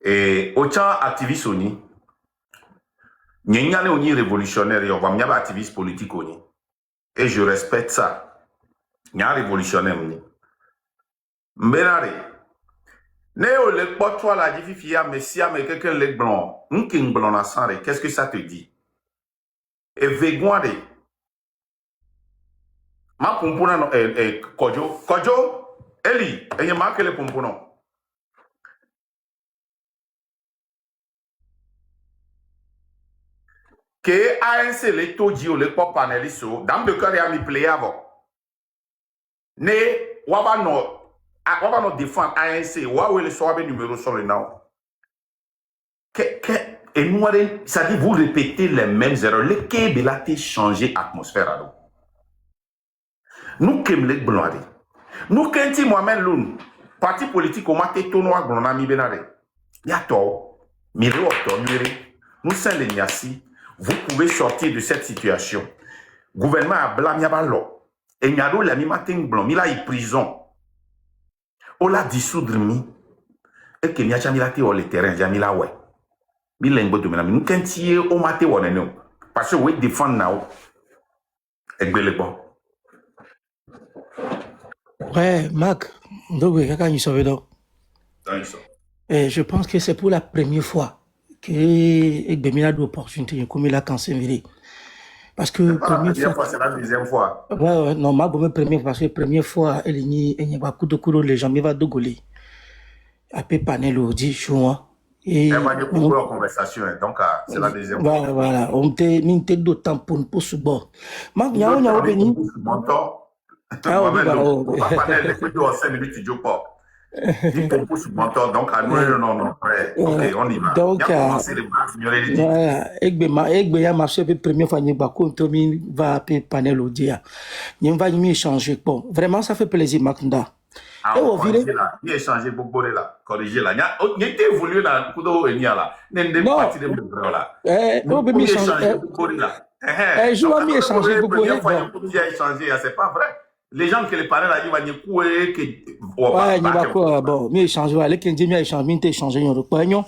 Et autant activiste oni, n'y a ni révolutionnaire, on va m'y activiste politique oni. Et je respecte ça. N'y a révolutionnaire oni. Mbénare. Néo le toi la diffifia messia mais quelqu'un le blanc. Un king blanc na sanre. Qu'est-ce que ça te dit? Et vegoire. Ma pompona no kojo Eli, et y a marqué le pompono. Que ANC le toji o le pop paneliso, dans le cas de mi play avant. Ne waba no défendre ANC, wa le soabe numéro sur le nom. Et nous, ça dit vous répétez les mêmes erreurs. Le Québec a été changé l'atmosphère alors. Nous qui les blancs. Nous qui Mohamed Loun, parti politique au matin tournoi blanc mi benare. Yato, mire nous sommes les Niassi. Vous pouvez sortir de cette situation. Gouvernement a blâmé Yabalo. Et Nyado l'a mis matin blanc, il a eu prison. On l'a dissoudre mi. Et que Nyachami l'a été au terrain, Jami la ouais. Bilingue de maintenant. Nous quintier au matin on est nous. Parce que oui défendre now. Et le bon. Ouais, Marc, je pense que c'est pour la première fois que Egbemina a l'opportunité comme il a cancellé. Parce que première fois, c'est la deuxième fois. Ouais, non, ma première parce que première fois, elle y a beaucoup de cours, les gens me va dogoler. Après panel au dit choix. Et elle va dire beaucoup de conversation, donc c'est la deuxième fois. Voilà, on te minte d'autant pour ce bord. Marc, il y a un béni. Ah oui, voilà. On va parler de plus de 5 minutes, tu dis pas. Il faut pousser mon temps, donc à nous, non, ouais. Ok, on y va. Donc, Egbema marché la première fois, il va appeler panel au dia. Il va y échanger. Bon, vraiment, ça fait plaisir, Macnda. Ah, on corrige là. Il a échangé beaucoup là. Corriger là. Il était voulu là. Kudo et Nia là. N'en parti de beaucoup là. On peut échanger beaucoup là. Je vais m'échanger beaucoup là. Il a échangé, c'est pas vrai. Les gens qui les parlent là, ils vont dire que ouais, il va quoi bon, mais échanger là, les Kendi mi échanger, mi échanger yon quoi yon.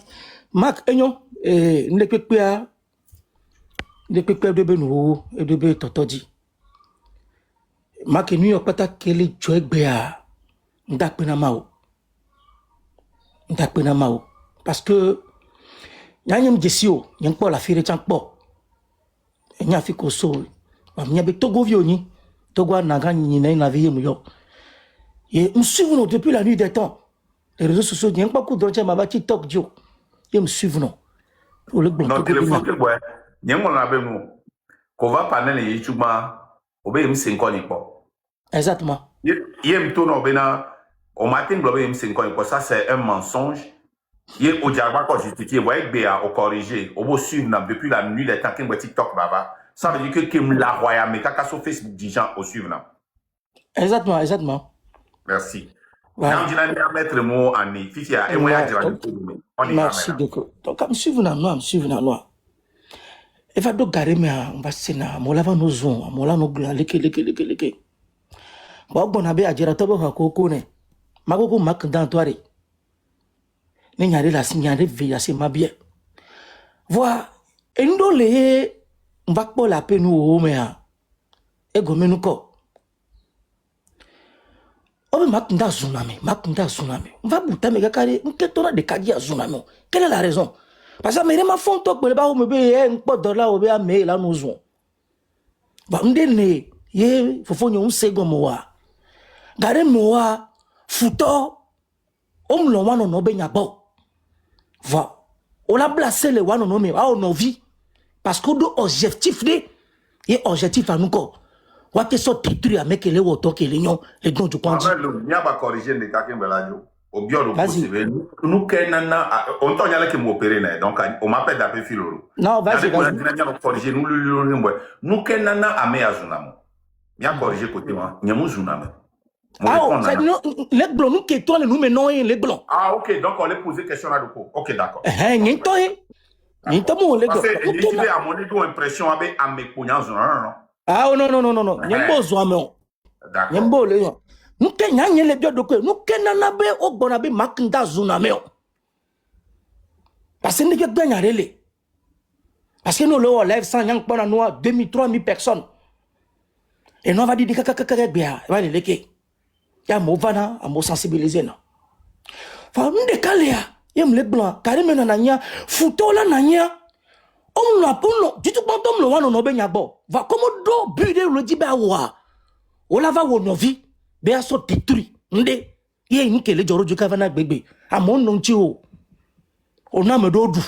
Marc yon ne peut pas de benu et de be totodi. Marc New York pata kele joegbe ndakpena mao parce que nyanyem jesio yang po la fire chankpo enya fiko so nya be togo vioni togo naga ni na vie muyo et me suivons depuis la nuit des temps les réseaux sociaux n'y a pas beaucoup de gens ma TikTok dio et me suivons pour le bon téléphone que ouais n'y a mon abe nous qu'on va parler les YouTube obé me 5 ans pas exactement yem to no bena au matin globé me 5 ans ça c'est un mensonge. Il au diable quand justifié ouais BA au corriger au beau suivre depuis la nuit des temps que TikTok baba ça veut dire que me la roya mais kaka sur Facebook des gens au suivre là. Exactement. Merci. Voilà. Mettre le mot en efficace et moi merci beaucoup. Donc am suivre na e va do gare me on va sena mo lava no zon mo la no gla leke ba bona be ajira to ba ko ne magoko mak dan toare ne nyare la signare veilla c'est ma bien voilà et ndo le on va pas la peine ou me e gomenu ko obe makunda tsunami on va bouter me kakari nketora de kadia tsunami quelle est la raison parce que mes ma font to pe ba o me be un po dollar o be a me la no zo ba ndene ye fofo nyo nsego mo wa gare mo wa futo o mlo wa no be nyabo va on a placé le wa no me a o no vie parce que do objectif de et objectif à nous ko wa te so détruire avec les woto que les non les dons du point il y a pas corriger les cas qui me la au bio de possible nous kenana on t'en y a qui m'opérer donc on m'appelle d'appeler filoro non vas-y corriger nous kenana a me azunamo il y a corriger côté moi nyamu zunamo ah les blancs nous que toi nous menons les blancs ah ok donc on les poser question là de ok d'accord ni to les blancs parce que il a mon impression avec à me konya zunano ah non nyembo zoamo d'accord nyembo le nous que nyanye le bio de nous que nana be o bona be maknda zunameo Parce que nous avons gagné. Parce que nous avons lève 100 gens pendant nous 2000, 3000 personnes. Et nous avons dit que va les léguer. Il y a un mot vana, un mot sensibilisé. Enfin, nous décalons. Il y a les blancs. Carrément, nanya. Fouto la nanya. On l'a pour nous. Du tout, quand on l'a, on a bien bon. Va comme do bude le dit bah wa. On la va au novi. Bien so détruit. Ndé. Il y a une qui est le du cavana bébé. À mon nom tio. On a me dodu.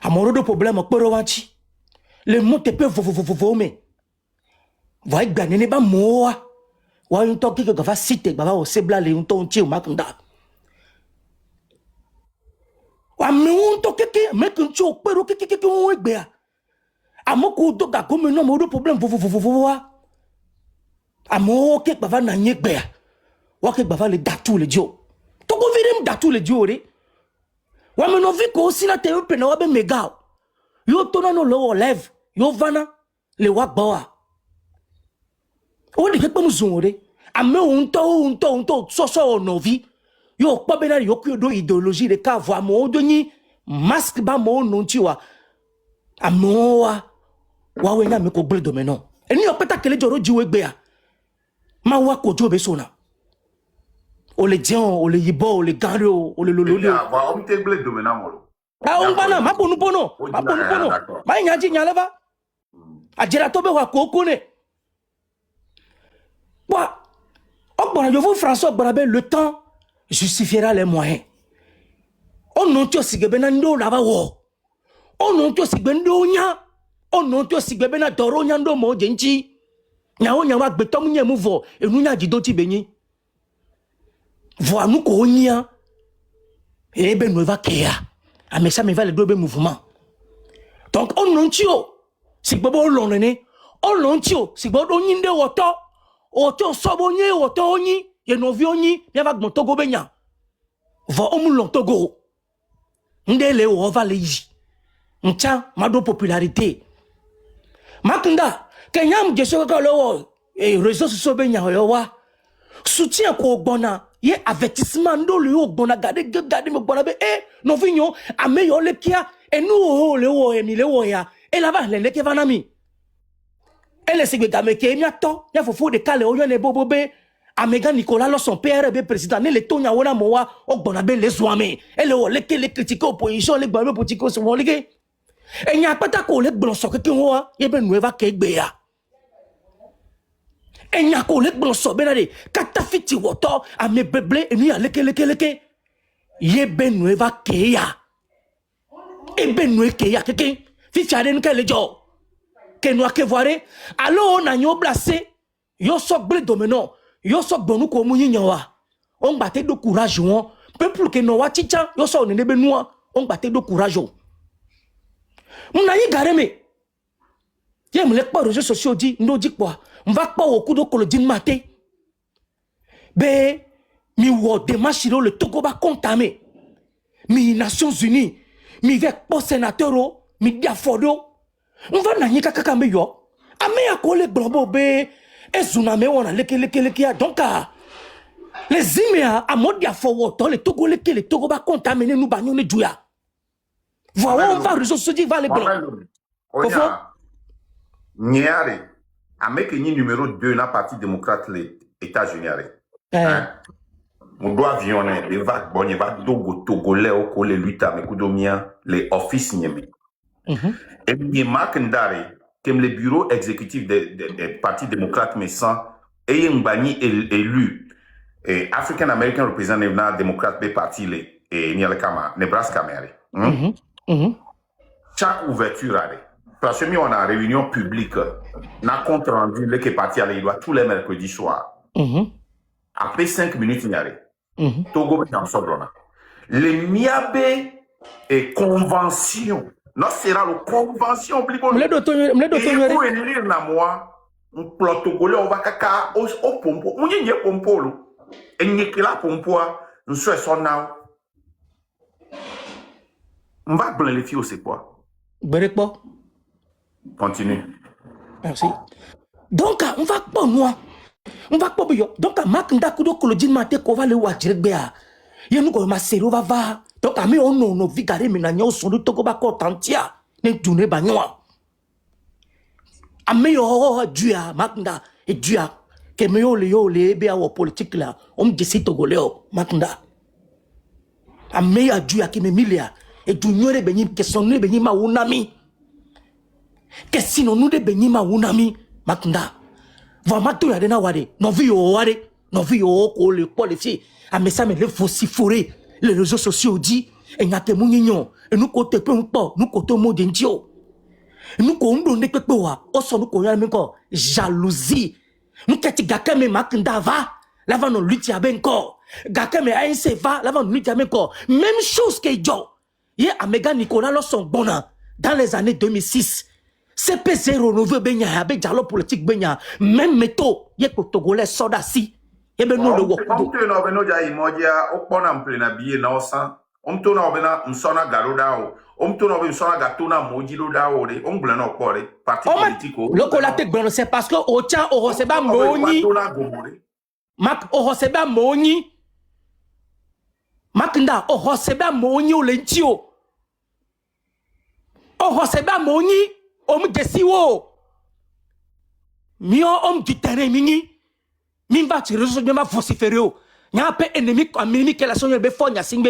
À mon rodo problème au perowanchi. Les mots te peuvent vomer. Va gagner ne ba moa. Wa un toki que va citer ba au sebla le un ton tio makunda. Wa me un toki que me kun tio pero que on egbe a. Amoko do ga comme no mo do problème wa. Amo ke ba va na nyegbe a. Wa ke ba va le datu le dio. To go virim datu le dio re. Wa me no vi ko aussi na te pe na wa be mega. Yo to na no lo lève. Yo vana le wa gba. O di kepa muzore ame unto so novi yo pa bena yo ku do idéologie de ka vo mo do ni masque ba mo no ntiwa amoa wa we na me ko gble do me no eni o peta kele joro jiwe gbe a ma wa ko jo be so na o le dian o le yibo o le garo o le lolo va on te gble do me na mo ah on bana ma bonu bono ma nyaji nyaleva ajira to be wa ko ko ne. Je vous François Barabé, le temps justifiera les moyens. On non tio sigabena ndo lava wo. On non tio sigabendo nya. On non tio sigabena doro nya ndo mo jenchi. Nya o nya wa gbetom nya mu vo enu nya jido ti benyi. Vo anu ko nya. E be no va kea. Amesa me va le dobe mouvement. Donc on non tio sigbabo lonene. On non tio sigbado nyinde woto. Oto sobonye oto onyi ye novi onyi ya va gbon togo benya va omulon togo ndele o va leji ncha mado popularité makunda kenyam jeso ka lo e réseaux sociaux benya yo wa soutien ko gbona ye avertissement ndo le o gbona gade me gbona be novi nyo ameyo le kia enu o le wo emi le wo ya e la va le ke vanami. Elle est game ke miato ya fofo de kale o yone bobobe amega Nicolas lo son PRB président ne le tonya wona mowa o gbona be le zoame elle o le ke le critiquer opposition le gbona politique so mo lege enya pata ko le gbon so ke wa ye be nueva ke gbe ya enya ko le gbon so be na de katafiti woto ame beble enu ya leke ye be nueva ke ya e be nueva ke ya keke fi chade nke le jo que nous avons voir alors on a yo blessé yo so ble domino yo so gbonu ko mu yinyawa on batte de courage won peuple que no wa chicha yo so ne be noa on batte de courage on a yi gareme ye me le pa réseaux sociaux di no di quoi on va pas au coup de ko le din maté be mi wo de machiro le Togo ba contamé mi Nations Unies mi vek po sénateur mi diafodo. On va n'aller kaka meyo. Ame ya ko le global be ezuna me wona leke donc les imea a mode ya forward le Togo le Togo ba contaminer nous bagnon ne douya. Voilà on va réseaux sociaux va les blancs. Onya niare ameke ni numéro 2 na parti démocrate les États-Unis are. Mon doit avion ne va bonye va dogo togolais o ko le luta me kudomia les office nyemi. Et il marque que le bureau exécutif des partis démocrates mais sans et un bani élu African American representative démocrate des partis et Nebraska Mary. Chaque ouverture parce que on a réunion publique na compte rendu le que parti aller doit tous les mercredis soirs. Après 5 minutes il y a Togo dans sobrona. Les miabe et convention. Non, sera la convention. Et pour élire la moi, un protocole, on va caca au pompo. On y est pompo. Et n'y est que la pompo. Nous sommes son now. On va blanc les filles, c'est quoi? Berekbo. Continue. Merci. Donc, on va pas moi. On va pas bien. Donc, à Mac Ndakudo Kolodin Mate, qu'on va le watch. ye nous ko ma sero va donc ami on no vigare me na nyo so to ko ba ko tantia ne dune ba nwa ami yo dua makunda e dua que me yo le be awo politique là on me dit togolais makunda ami ya dua ki me milia e du nyore be ni question ne be ni ma unami que sinon nous de be ni ma unami makunda vraiment to ya de na wade no vi yo ko le qualifier a mais ça me le vociferer les réseaux sociaux dit et n'y a que mon ignon et nous côté peu pas nous côté mot d'intio nous ko ndo ne pepe wa o so nous ko ya me ko jalousie nous kati gaka me makunda va là va no lutti aben ko gaka me ANC va là va no lutti aben ko même chose que jo ye Amega Nicolas lo son bona dans les années 2006 CP0 nouveau benya avec dialogue politique benya même métaux ye ko togolais soda si et ben nous le wo on te no beno ja imoja okpona mplena biye na osan on to no bena msona garoda o on to no be msona gatuna mojilo da o de on gbla na okore parti politique o le colate gbon c'est parce que o tient o seba moni mak o seba moni maknda o seba moni o lentio o seba moni o mu desiwo mio om du terrain mingi min va tirer sur ma vociférer o nya pe ennemi ennemi que la sonne be fo nya singbe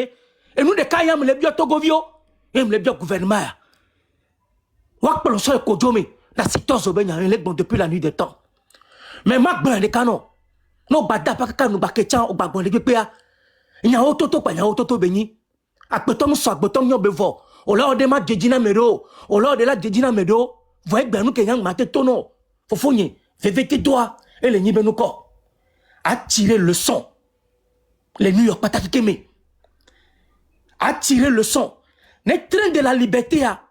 et nous de kayam le bio togovio et le bio gouvernement wa pelo so ko jomi la secteur zo be nya le bon depuis la nuit des temps mais ma gban de canon no bada pa ka nu ba ke chan o gbagbon le pe a nya o toto pa nya o toto be ni agbetom so agbetom nyo be vo o lo de ma jejina mero o lo de la jejina mero vo egbe nu ke nya ma te tono fofonye vevete toi et le nibe nu ko attirer le son les New York pataki keme attirer le son ne train de la liberté a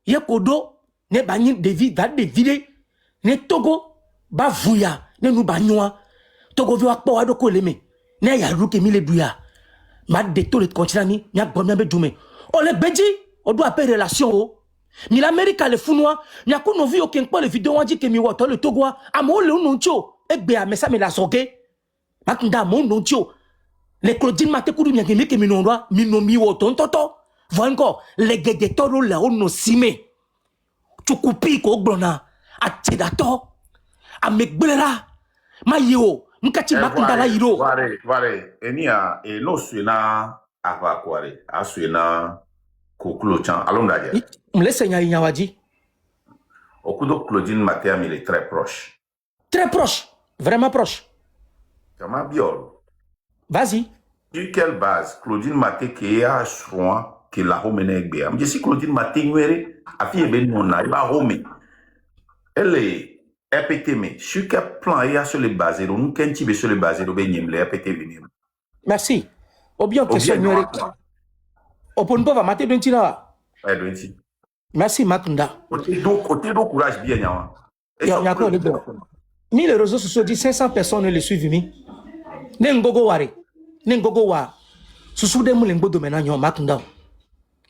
ye kodo ne bani David va dévider ne Togo ba vuya ne nu banyoa Togo vi akpo ado ko leme ne ya ruke mi le buya ma de to le continent mi a gbon be dume o le beji o do appeler relation o mi l'Amérique le funwa mi a ko no vi o ken po le vidéo waji ke mi wo to le Togo amo le no ncho egbe a mesa me la soge makunda mo no ncho les Claudine Matekuru nyangemi ke minondwa minomi wo tontoto vanko les gedetoro la ono sime tukupi ko gbona atidato amegbera mayo mkati makunda la hiro vare enia e no suena ava kware asuena koklo chan alonga dia mlese nya nyawaji okudo Claudine Matea il est très proche vraiment proche kama biol. Vas-y. Sur quelle base Claudine Maté qui a choix que la Rome n'est pas. Je dis Claudine Maté nuéré a fait ben non là, il va Rome. Elle est RPTM. Sur quel plan il y a sur les bases donc nous quand tu sur les bases de ben les RPT venir. Merci. Au bien question nuéré. Au point pas va mater d'un tina. Merci Makunda. Côté do courage bien yawa. Il y a encore les deux. Les réseaux sociaux disent 500 personnes le suivent mi. Nengogo ware nengogo wa susu de mulengo do mena nyo makunda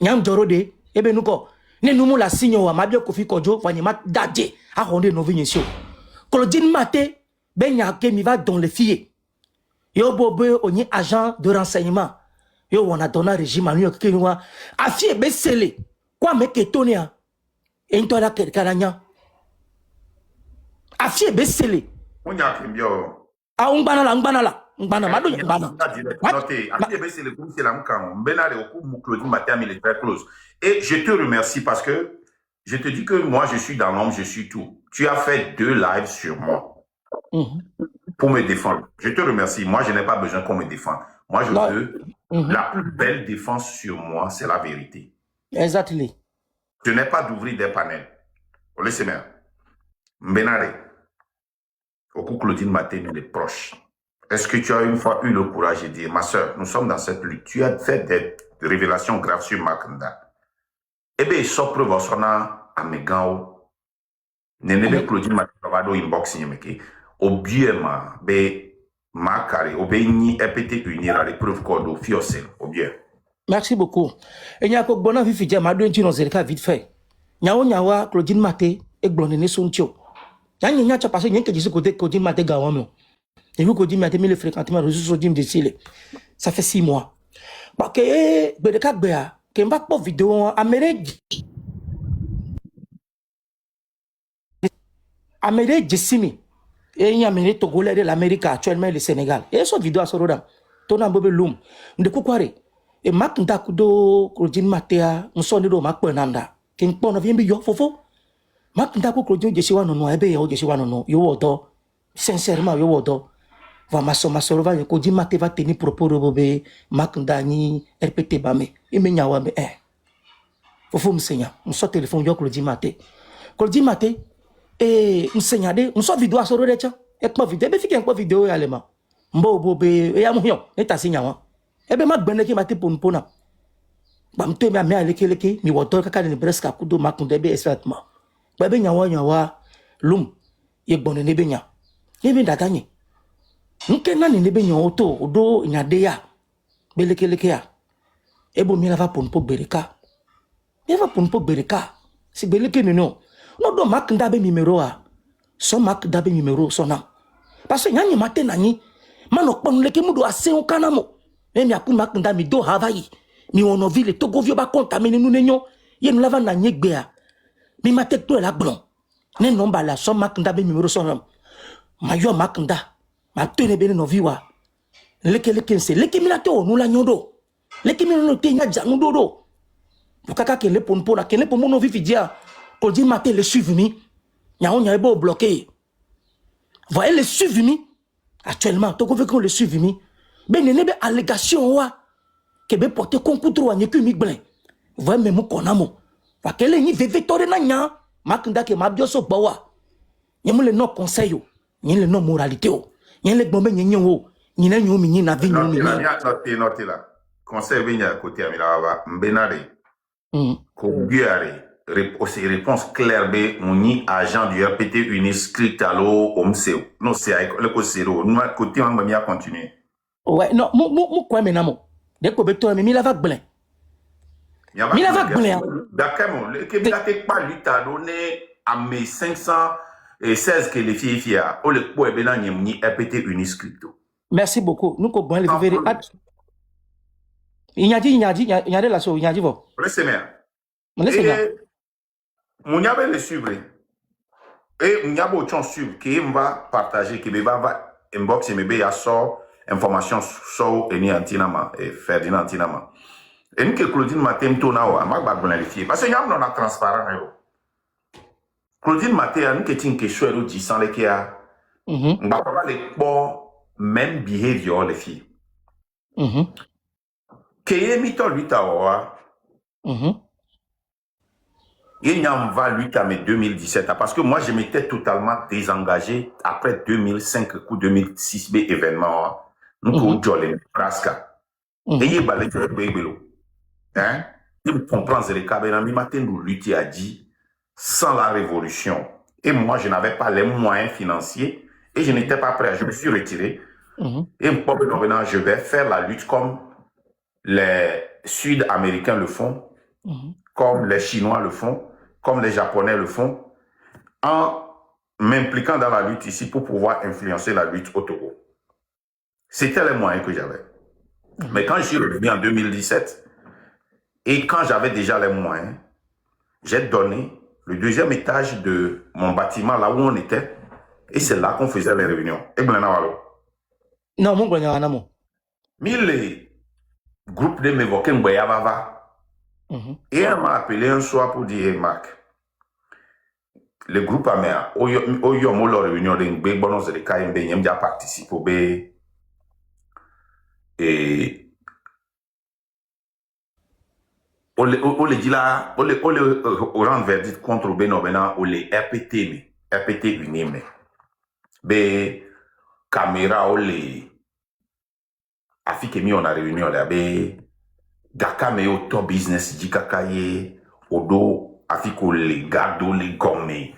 nyam joro de ebe nuko ne numu la sinyo wa mabio kofi kojo fanye mat daje a honde no vinyesio Claudine Maté ben nya ke mi va dans les filles yo bobe onyi agent de renseignement yo wona dona régime anu ke nwa afie be sele kwa meke tonia ento la keranya afie be sele onya kimbio a ungbana la Mbana mado mbana. Notez, c'est le groupe c'est la mkan. Benale oku Claudine Maté il est très close. Et je te remercie parce que je te dis que moi je suis dans l'ombre, je suis tout. Tu as fait 2 lives sur moi pour me défendre. Je te remercie. Moi je n'ai pas besoin qu'on me défende. Moi je veux la plus belle défense sur moi, c'est la vérité. Exactement. Je n'ai pas d'ouvrir des panels. Laissez-moi. Benale oku Claudine Maté il est proche. Est-ce que tu as une fois eu le courage de dire, ma soeur, nous sommes dans cette lutte, tu as fait des révélations graves sur Makunda. Eh bien, il sort preuve à Megao. Nenebe Claudine Maté inbox yemeke. Obiema, be Makare, obéni, EPT unir à l'épreuve code au fiosel, obien. Merci beaucoup. Et n'y a qu'au bon avis, Fidja, m'a donné une zéka vite fait. Nyawa, Claudine Maté, et blondine son tio. N'y a pas passé, n'y a que du côté Claudine Maté Gawamo. Et vous, Claudine Maté, le fréquentement, réseaux sociaux de Sile. Ça fait 6 mois. Parce que bedeka gbea que m'a pas vidéo Amérique Jessimi et il y a amené Togolais de l'Amérique actuellement le Sénégal et so vidéo à soroda tona bobe lum de kukware e mak ndaku do krojin matea nsoni do mak penanda kin pona vimbi yo fofo mak ndaku krojo jesiwa no ebe yo jesiwa no yo wodo sincèrement yo wodo va masoro va ko di mate va tenir propos de bobe mak ndani rpt bame e me nyawa me fofo msenya mso téléphone yo krojin mate e msenya de mso vidéo asoro de cha e pa vidéo be fike en pa vidéo ya lema mbo bobe e ya muhyo e tasi nyawa ebe ma gbene ki mate ponpona ba mto me ame aleke mi wodo kaka ni breska kudo makunde be exactement ba be nyawa lum ye gbone ne be nya ye be datanyi nke na ni ne be nya oto odo nyade ya beleke ya ebo mi la va ponpo bereka ye va ponpo bereka si beleke no do makunda be numero a so makunda be numero so na parce que nyanyi mate nani mano kponleke mudo ase o kanamo mi apu makunda mi do havayi mi ono ville togovio ba contaminer nous nenyo ye nous lava na nyegbea mi mate to la blon ne nomba la so makunda be numero so na mayo makunda ma tene be no viwa leke nse leke mi la to onu la nyodo leke mi no te nya janu dodo bukaka ke le ponpo na ke le pomo no vi fidia ko di mate le suivi mi nyawo nya ebo bloqué voyez le suivi mi actuellement to ko veut qu'on le suivi mi ben ne be allégation wa que be porter concours wa nyeku mi gblin voyez même konamo wa ke le ni veve tore na nya makunda ke ma bioso gbawa nyemu le no conseil o nyi le no moralité o nyi le gbon be nyi wo nyi na nyu mi nyi na vi nyu mi noté là conseil be nya côté amila wa mbenare ko guare aussi réponse claire be moni agent du RPT Uniscript allo omseo non c'est le ko zéro nous côté on va continuer ouais non mo quoi menamo de ko beto mi la va gblin mi la va gblin d'accord le que la te pas lui t'a donné à mes 516 que les filles o le ko be na nyemni RPT Uniscript. Merci beaucoup nous ko bon le vivre il y a dit la so il y a dit vo et mon yabe le suivre et mon yabo chon suivre qui m'a partager qui va inbox me be ya so information so eni antinama et Ferdinand antinama et nous que Claudine Matem to na wa ma ba bonalifier parce que nyam non na transparent yo Claudine Matem nous que tin que chouero dit sans les qui a on va pas les bon même behavior les filles que mi to lui ta wa il y a un va lui à mes 2017 parce que moi je m'étais totalement désengagé après 2005 coup 2006 b événement nous ko jolé Nebraska et il balé que bébélo hein il comprend ce cas ben mi matin nous lutter a dit sans la révolution et moi je n'avais pas les moyens financiers et je n'étais pas prêt je me suis retiré et maintenant je vais faire la lutte comme les Sud-Américains le font comme les Chinois le font, comme les Japonais le font, en m'impliquant dans la lutte ici pour pouvoir influencer la lutte au Togo. C'était les moyens que j'avais. Mais quand je suis revenu en 2017, et quand j'avais déjà les moyens, j'ai donné le deuxième étage de mon bâtiment, là où on était, et c'est là qu'on faisait les réunions. Et non, mon gouvernement. Les groupes de m'évoquer Mboyabava. Et elle m'a appelé un soir pour dire, hey Marc, le groupe a mis au yomo la réunion de Ngbe Bonos de KMB, il y a participé et on le dit là, on le rend verdict contre Beno Bena, on le RPT unime. Be caméra, on le affiché mis on a réunion là, be Daka me yo to business di kakaye odo afiko le gado le gomme.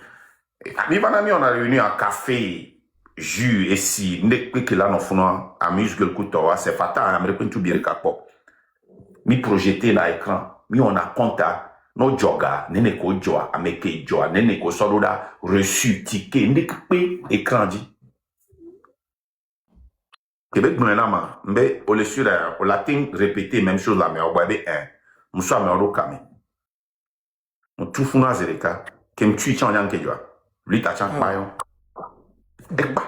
Mi banami on a réuni en café jus et si nek que là non funa amuse que le couteau c'est fatal américain tout bien kapo. Mi projeté na écran mi on a compta no joga nene ko joa ameke joa nene ko soloda reçu ticket nek pe écran dit Québec Blanama, mais au sur au latin répéter même chose là mais au bois un muso mais au kame on tout funa zereka kem tu chan yang ke jwa lui ta chan pa yon e pa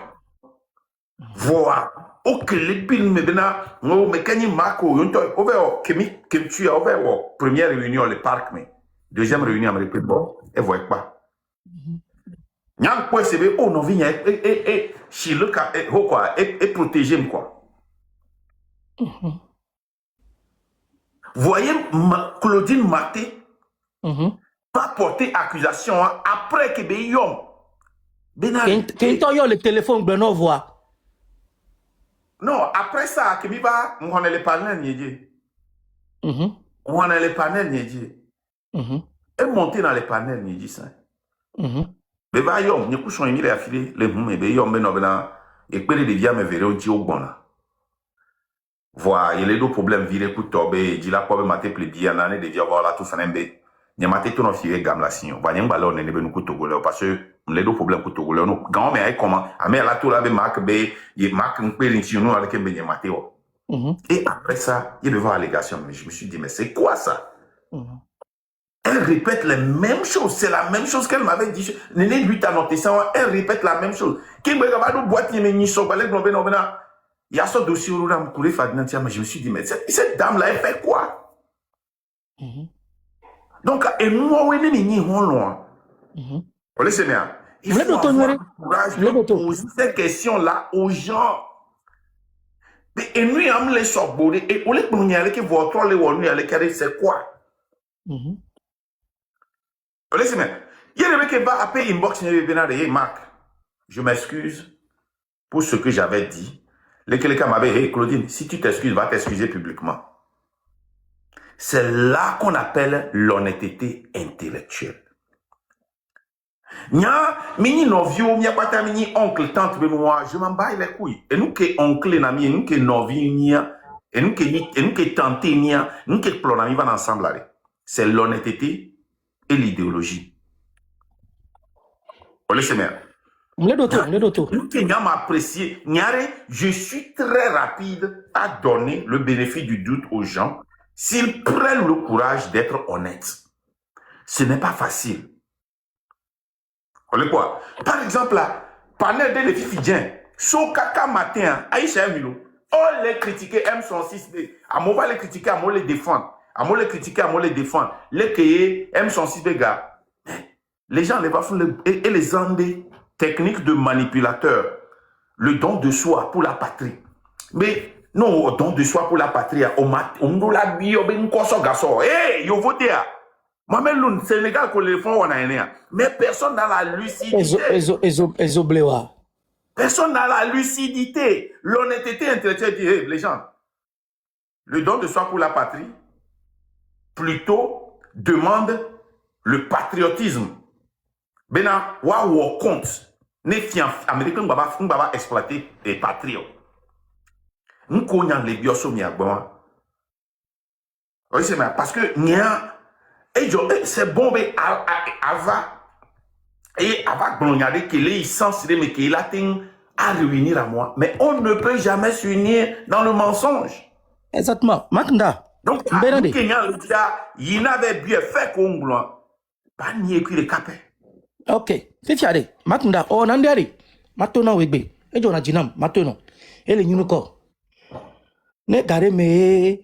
voa o que les pin me bena no me kanyi mako yon to over kem tu over première réunion le parc mais deuxième réunion me répète bon et voit pas nyang po sebe o no vinya et si le ka et quoi et protéger me quoi. Voyez Claudine Maté pas porter accusation après que Beyom. Quand yo le téléphone Beno voit. Non, après ça, que Biba, on a les panels niédié. On a les panels niédié. Et monter dans les panels niédié ça. Beba Yom, n'y a couchon émis les affilés, les moumés, Beyom, Benobena, et que les déviens me verront dire au bon là. Voilà, il y a des problèmes virés pour tomber, dit la pauvre maté plébien, l'année de dire voilà tout fanem be. N'y a maté tout non fier gam la signon. Va n'y ballon ne be nous kutogole parce que les deux problèmes kutogole nous. Grand mais comment? Amé la tout la be marque be, il marque un peu l'insignon nous avec be n'y maté. Et après ça, il y a devant allégation, mais je me suis dit mais c'est quoi ça? Elle répète les mêmes choses, c'est la même chose qu'elle m'avait dit. Néné lui t'a noté ça, elle répète la même chose. Qui me regarde boîte ni ni so balé non ben il y a ce dossier où mais je me suis dit, mais cette dame-là, elle fait quoi? Donc, et moi, on est ni loin. Vous laissez bien. Il faut avoir le courage de poser ces questions-là aux gens. Et nous, on les sort bordé. Et on les prend, qui voit trop les wonnus, c'est quoi? Vous laissez bien. Il y a des mecs qui va appeler inbox, Marc, je m'excuse pour ce que j'avais dit. Quelqu'un m'avait dit, hey Claudine, si tu t'excuses, va t'excuser publiquement. C'est là qu'on appelle l'honnêteté intellectuelle. Nya, mini novio, mia pata mini oncle, tante Benoît, je m'en bats les couilles. Et nous qui oncle nami, et nous qui novio nia, et nous qui tante nia, nous qui plonami van ensemble. C'est l'honnêteté et l'idéologie. Vous laissez bien. M'apprécier. Je suis très rapide à donner le bénéfice du doute aux gens s'ils prennent le courage d'être honnêtes. Ce n'est pas facile. Quoi? Par exemple, là, panel de Fidjien, so kaka matin, Aïcha Milo, on les critiquer M106B, à moi les critiquer, à moi les défendre, à moi les critiquer, à moi les défendre, les créer M106B gars. Les gens les bafouent et les andés. Technique de manipulateur, le don de soi pour la patrie. Mais non, le don de soi pour la patrie, on nous l'a dit, on nous garçon. Hey, yo voté. Moi-même, le Sénégal, qu'on les font, on a un. Mais personne n'a la lucidité. Personne n'a la lucidité. L'honnêteté intellectuelle dit, hey, les gens, le don de soi pour la patrie, plutôt, demande le patriotisme. Bena, wa compte. Les fiens américains baba exploiter les patriotes. Nous connaissons les biosomes parce que c'est bon mais ava gloniade que les sens mais qu'il a à réunir à moi, mais on ne peut jamais s'unir dans le mensonge. Exactement. Makunda. Donc il n'avait bien fait qu'on pas nier que les capés. Ok, c'est fiade. Makunda, oh nandiari. Matona wegbe. Et jona jinam, matono. Et les nunuko. Ne gare me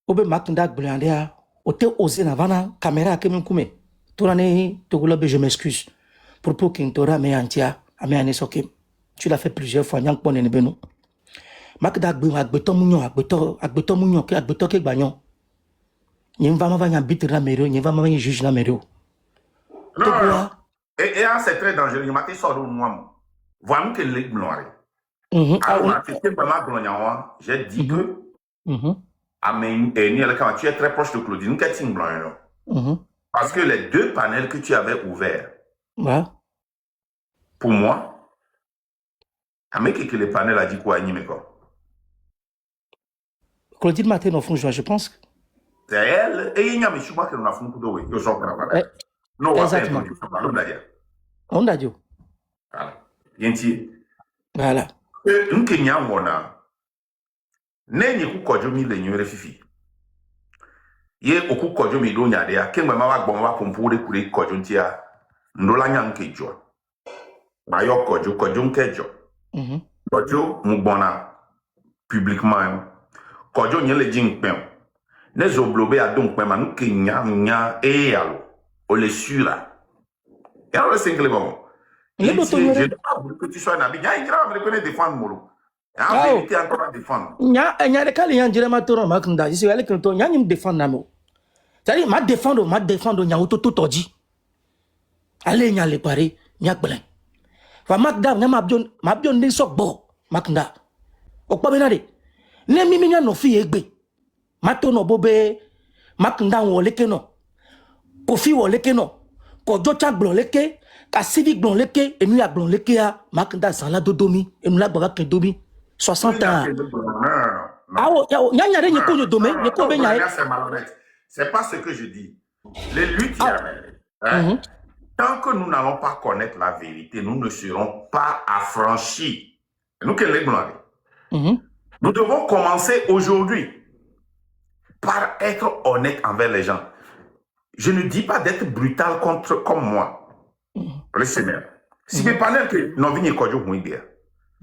obe makunda gbliandea. Ote osé navana caméra kemenkume. Tourane togulabe je m'excuse. Pour qu'il t'aura me antia, ame anesokim. Tu l'as fait plusieurs fois, nyank pon enebeno. Makda gbe agbeto munyo, agbeto munyo ke agbeto ke gbanyo. Yen va ma bit la mero, yen va ma juge la mero. Non. Et c'est très dangereux. Je m'attends sur le moi. Voilà que les blancs. J'ai dit que tu es très proche de Claudine. Parce que les deux panels que tu avais ouverts, pour moi, que les panels a dit quoi? Claudine Maté non font je pense. C'est elle. Et il y a mes choux que nous avons fait pour nous. Non, exactement. On a dit. Voilà. Voilà. Un Kenya, on a. Ne ni ku kojo mi le nyure fifi. Ye oku kojo mi do nyade ya kengbe ma wa gbon wa pompu de kure kojo ntia. Ndola nyam ke jo. Ba yo kojo kojo nke jo. Kojo mugbona publiquement. Kojo nye le jing pen. Ne zoblobe a donc pen man ke nya e alo. O le sura. Et alors, c'est que bon. Je ne sais pas que tu sois un habit. Il y a une grave, je connais défendre Molo. En vérité, encore à défendre. Il y a des cas, il y a un dirémateur, Makunda. Je suis allé que il y a une défendre Namo. C'est-à-dire, ma défendre, il y a auto tout dit. Allez, il y a les paris, il y a plein. Va Makda, il y a ma bion des sok bo, Makunda. Au pas benade. Ne mimina no fi egbe. Mato no bobe, Makunda ou leke no. Kofi ou leke no. Ko jocha blon leke. Ka civique blon leke et nous ya blon leke ya Makunda sans la dodomi et nous la baba ken domi 60 ans. Ah oh nya nya re nyeko domi nyeko be nya. C'est malhonnête. C'est pas ce que je dis. Les luttes tant que nous n'allons pas connaître la vérité, nous ne serons pas affranchis. Nous que les blancs. Nous devons commencer aujourd'hui par être honnête envers les gens. Je ne dis pas d'être brutal comme moi. Laissez bien. Si vous parlez que nous venons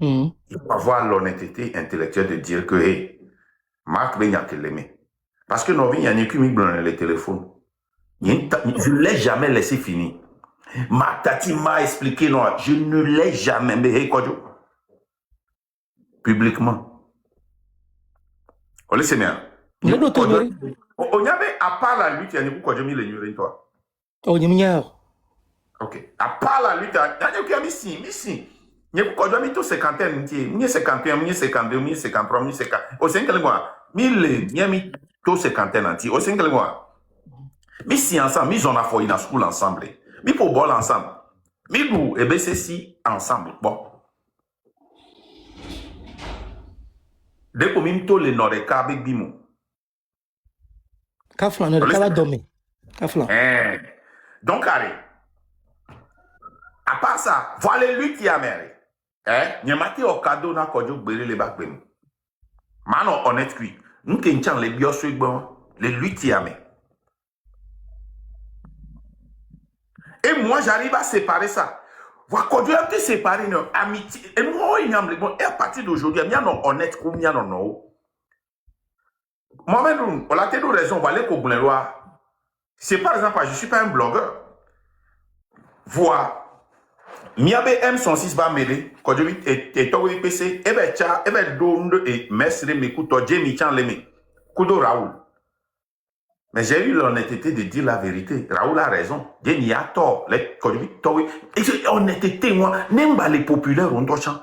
il faut avoir l'honnêteté intellectuelle de dire que, hey, Marc Beignan que l'aimé. Parce que nous venons les téléphones. Je ne l'ai jamais laissé finir. Ma tati m'a expliqué, non, je ne l'ai jamais. Mais, hey, Kodjo, publiquement. Laissez bien. On y avait, à part la lutte, il y a beaucoup Kodjo, il y a toi. Oh, il y a ok. À part la lutte, il y a missi. Il y a beaucoup de 50 ans, il y a 51, il y a 52, il y a 53, il y a 50. Au 5 mois, il y a 50 ans, au 5 mois. Mais si ensemble, ils ont la folie dans la school ensemble. Mais pour bol ensemble. Mais nous, et bien c'est si ensemble. Bon. Dès que nous les Nordeka avec Bimou. Kaflan, le cas dormi. Kaflan. Donc, allez. À part ça, voilà lui qui a mérité. N'y a pas au cadeau na kodjo gbere le bac bem. Mano honnête lui. Nous qu'en les bios les lui qui a mérité. Et moi, j'arrive à séparer ça. Voilà, quand je vais séparer nos amitié. Et moi, il y a bon, et à partir d'aujourd'hui, il y a non honnête comme il y a non. Moi-même, on a tellement raison, on va aller au Boulogne. C'est par exemple, je ne suis pas un blogueur. Voilà. Miabe M106 ba mele, quand je vis et toi PC, et ben tcha, et ben donde et mesre me couteau, Jamie Chan leme, kudo Raoul. Mais j'ai eu l'honnêteté de dire la vérité. Raoul a raison. Jenny a tort. Quand je vis toi, et honnêteté, moi, n'aime pas les populaires on doit chanter.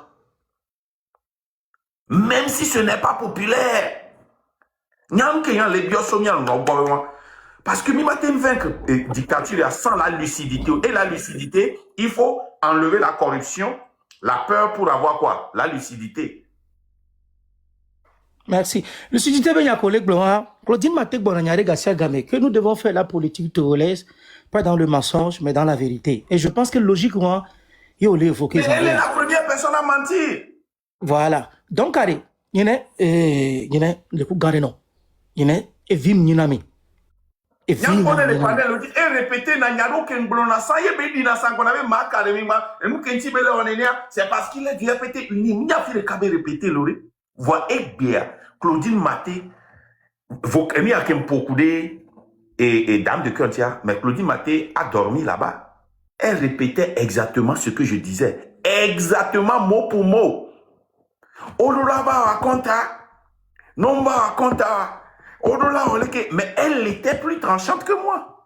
Même si ce n'est pas populaire. N'yam que y'en les biosomiens non bon. Parce que Mimatem vaincre dictature sans la lucidité. Et la lucidité, il faut enlever la corruption, la peur pour avoir quoi? La lucidité. Merci. Lucidité, ben, y a collègue blanc, Claudine Matek Bonanyare Gassia Game, que nous devons faire la politique togolaise, pas dans le mensonge, mais dans la vérité. Et je pense que logiquement, il faut évoquer ça. Elle est la première personne à mentir. Voilà. Donc, allez, il y a le coup gardé non. Il y a et vim ninami. Et répéter c'est parce qu'il a dû répéter une ligne. Il a fait le cabé répéter l'oré. Voyez bien, Claudine Maté, vous aimez à et dame de cœur, mais Claudine Maté a dormi là-bas. Elle répétait exactement ce que je disais. Exactement mot pour mot. Olola va raconter, non va raconter. Mais elle était plus tranchante que moi.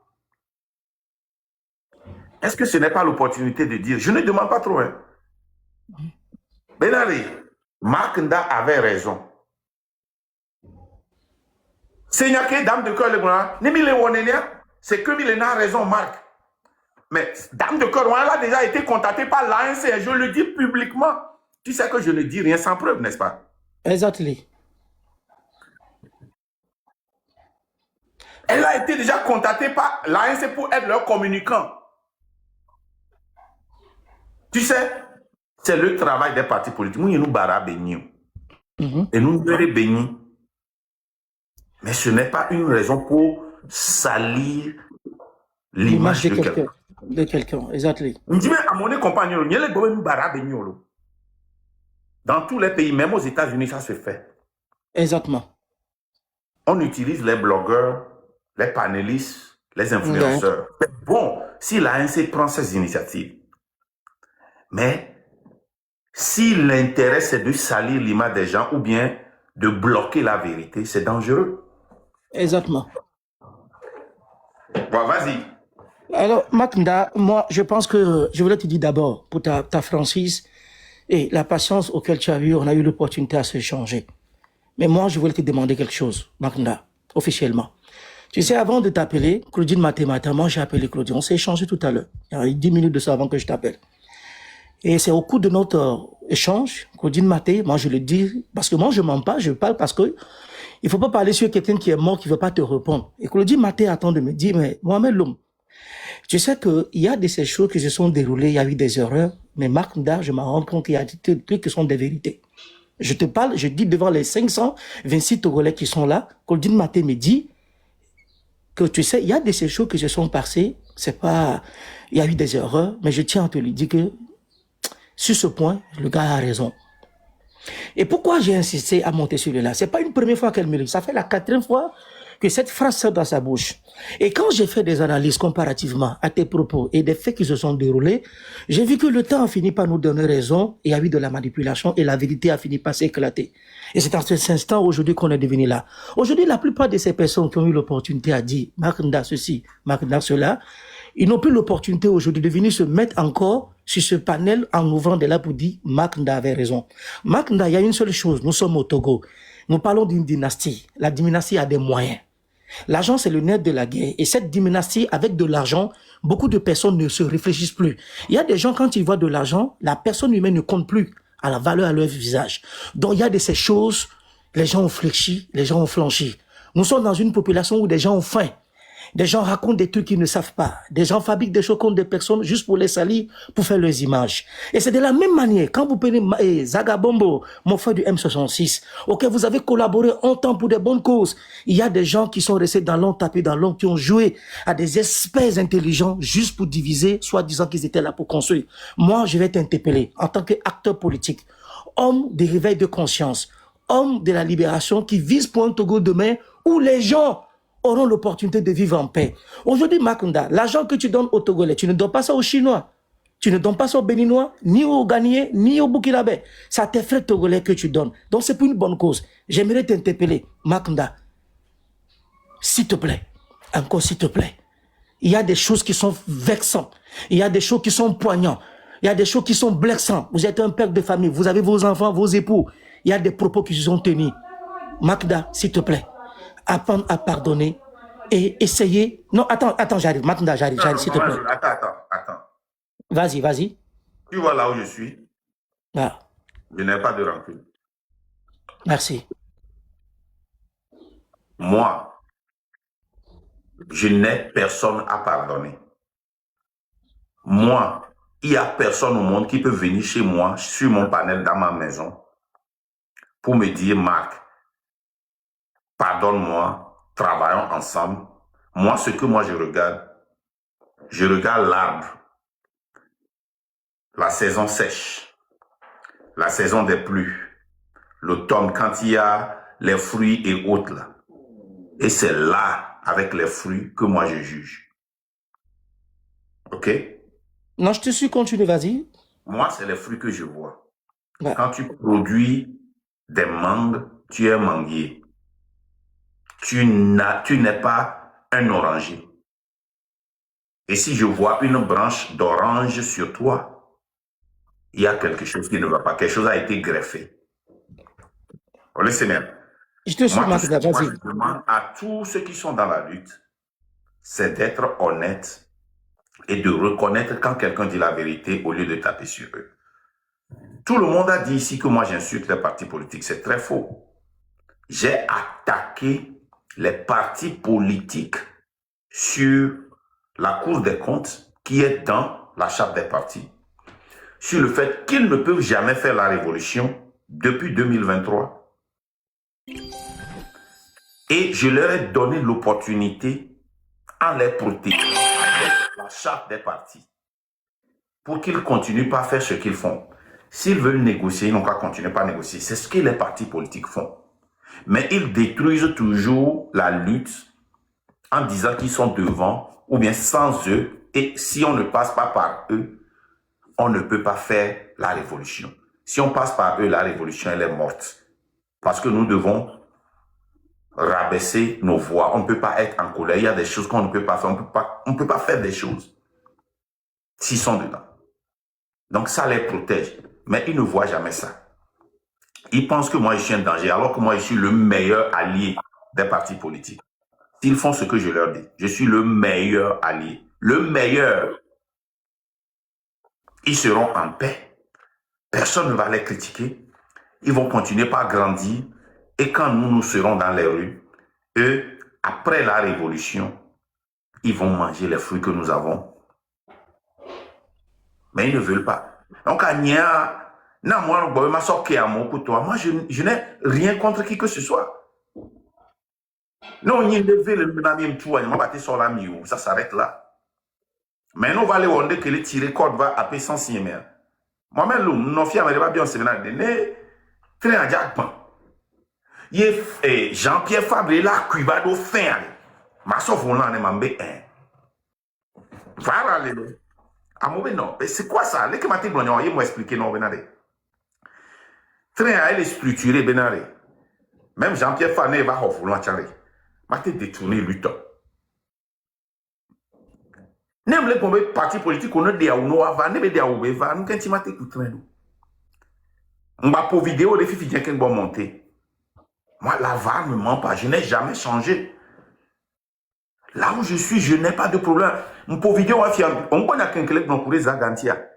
Est-ce que ce n'est pas l'opportunité de dire? Je ne demande pas trop. Hein. Benari, Marc Nda avait raison. Seigneur, dame de cœur, c'est que Milena a raison, Marc. Mais dame de cœur, elle a déjà été contactée par l'ANC. Je le dis publiquement. Tu sais que je ne dis rien sans preuve, n'est-ce pas? Exactement. Elle a été déjà contactée par l'ANC pour être leur communicant. Tu sais, c'est le travail des partis politiques. Nous, nous bara béni. Et nous, nous béni. Mais ce n'est pas une raison pour salir L'image l'image de quelqu'un. de quelqu'un, exactly. Dans tous les pays, même aux États-Unis, ça se fait. Exactement. On utilise les blogueurs, les panélistes, les influenceurs. Bon, si l'ANC prend ces initiatives, mais si l'intérêt c'est de salir l'image des gens ou bien de bloquer la vérité, c'est dangereux. Exactement. Bon, vas-y. Alors, Maknda, moi, je pense que je voulais te dire d'abord, pour ta franchise et la patience auquel tu as eu, on a eu l'opportunité à s'échanger. Mais moi, je voulais te demander quelque chose, Maknda, officiellement. Tu sais, avant de t'appeler, Claudine Maté-Matin, moi, j'ai appelé Claudine. On s'est échangé tout à l'heure. Il y a eu 10 minutes de ça avant que je t'appelle. Et c'est au cours de notre échange, Claudine Maté, moi, je le dis, parce que moi, je mens pas, je parle parce que il faut pas parler sur quelqu'un qui est mort, qui veut pas te répondre. Et Claudine Maté attend de me dire, mais Mohamed Loum, tu sais qu'il y a de ces choses qui se sont déroulées, il y a eu des erreurs, mais Marc Nda, je me rends compte qu'il y a des trucs qui sont des vérités. Je te parle, je dis devant les 526 Togolais qui sont là, Claudine Maté me dit que tu sais, il y a de ces choses qui se sont passées, c'est pas, il y a eu des erreurs, mais je tiens à te le dire que sur ce point, le gars a raison. Et pourquoi j'ai insisté à monter sur le là? C'est pas une première fois qu'elle me le dit, ça fait la 4e fois que cette phrase sort dans sa bouche. Et quand j'ai fait des analyses comparativement à tes propos et des faits qui se sont déroulés, j'ai vu que le temps a fini par nous donner raison, et il y a eu de la manipulation et la vérité a fini par s'éclater. Et c'est en cet instant aujourd'hui qu'on est devenu là. Aujourd'hui, la plupart de ces personnes qui ont eu l'opportunité à dire Maknda ceci, Maknda cela, ils n'ont plus l'opportunité aujourd'hui de venir se mettre encore sur ce panel en ouvrant de là pour dire Maknda avait raison. Maknda, il y a une seule chose, nous sommes au Togo. Nous parlons d'une dynastie. La dynastie a des moyens. L'argent, c'est le nerf de la guerre. Et cette dynastie, avec de l'argent, beaucoup de personnes ne se réfléchissent plus. Il y a des gens, quand ils voient de l'argent, la personne humaine ne compte plus à la valeur à leur visage. Donc, il y a de ces choses, les gens ont fléchi, les gens ont flanchi. Nous sommes dans une population où des gens ont faim. Des gens racontent des trucs qu'ils ne savent pas. Des gens fabriquent des choses contre des personnes juste pour les salir, pour faire leurs images. Et c'est de la même manière, quand vous prenez Zagabombo, mon frère du M66, auquel vous avez collaboré longtemps pour des bonnes causes, il y a des gens qui sont restés dans l'ombre, tapés dans l'ombre, qui ont joué à des experts intelligents juste pour diviser, soit disant qu'ils étaient là pour construire. Moi, je vais t'interpeller en tant qu'acteur politique, homme des réveils de conscience, homme de la libération qui vise pour un Togo demain où les gens auront l'opportunité de vivre en paix. Aujourd'hui, Maknda, l'argent que tu donnes aux Togolais, tu ne donnes pas ça aux Chinois, tu ne donnes pas ça aux Béninois, ni aux Ghanéens, ni aux Burkinabés. C'est à tes frères Togolais que tu donnes. Donc c'est pour une bonne cause. J'aimerais t'interpeller, Maknda, s'il te plaît, encore s'il te plaît. Il y a des choses qui sont vexantes, il y a des choses qui sont poignantes, il y a des choses qui sont blessantes. Vous êtes un père de famille, vous avez vos enfants, vos époux. Il y a des propos qui se sont tenus. Maknda, s'il te plaît, apprendre à pardonner et essayer... Non, attends, j'arrive. Maintenant, j'arrive, s'il te plaît. Attends. Vas-y. Tu vois là où je suis? Ah. Je n'ai pas de rancune. Merci. Moi, je n'ai personne à pardonner. Moi, il n'y a personne au monde qui peut venir chez moi, sur mon panel, dans ma maison, pour me dire, Marc, pardonne-moi, travaillons ensemble. Moi, ce que moi je regarde l'arbre, la saison sèche, la saison des pluies, l'automne quand il y a les fruits et autres là. Et c'est là, avec les fruits, que moi je juge. Ok? Non, je te suis, continue, vas-y. Moi, c'est les fruits que je vois. Ouais. Quand tu produis des mangues, tu es manguier. Tu n'es pas un oranger. Et si je vois une branche d'orange sur toi, il y a quelque chose qui ne va pas. Quelque chose a été greffé. On le sait même. Je te suis, Moi, Maknda, vas-y. je demande à tous ceux qui sont dans la lutte, c'est d'être honnête et de reconnaître quand quelqu'un dit la vérité au lieu de taper sur eux. Tout le monde a dit ici que moi j'insulte les partis politiques. C'est très faux. J'ai attaqué les partis politiques sur la Cour des comptes qui est dans la charte des partis, sur le fait qu'ils ne peuvent jamais faire la révolution depuis 2023. Et je leur ai donné l'opportunité en les protégeant avec la charte des partis pour qu'ils ne continuent pas à faire ce qu'ils font. S'ils veulent négocier, ils n'ont qu'à continuer pas à négocier. C'est ce que les partis politiques font. Mais ils détruisent toujours la lutte en disant qu'ils sont devant ou bien sans eux. Et si on ne passe pas par eux, on ne peut pas faire la révolution. Si on passe par eux, la révolution, elle est morte. Parce que nous devons rabaisser nos voix. On ne peut pas être en colère. Il y a des choses qu'on ne peut pas faire. On ne peut pas faire des choses s'ils sont dedans. Donc ça les protège. Mais ils ne voient jamais ça. Ils pensent que moi je suis un danger, alors que moi je suis le meilleur allié des partis politiques. S'ils font ce que je leur dis, je suis le meilleur allié. Le meilleur. Ils seront en paix. Personne ne va les critiquer. Ils vont continuer par grandir. Et quand nous serons dans les rues, eux, après la révolution, ils vont manger les fruits que nous avons. Mais ils ne veulent pas. Donc, moi, je n'ai rien contre qui que ce soit. Non, ça s'arrête là. Mais nous, on va aller voir que les tirer corde va appeler sans signer. Moi-même, nous, fiers, mais pas bien, c'est bien, très en diacpan. Jean-Pierre Fabre là, Cuibado fin. Ma sauf on en est mambé un. Voilà les. Amoube non. C'est quoi ça? Les que m'a dit blondion, il m'a expliqué non benare. Très à elle est structurée benare. Même Jean-Pierre Fabre va off l'en charrer. M'a été détourné lutte. N'aime les pommes parti politique on a des ou no avant, n'aime des ou va, nous quand il m'a été écouté nous. On va pour vidéo les filles qui vont monter. Moi, la VAR ne ment pas. Je n'ai jamais changé. Là où je suis, je n'ai pas de problème. Mon pauvre vidéo, on connaît quelqu'un qui a couru Zagantia.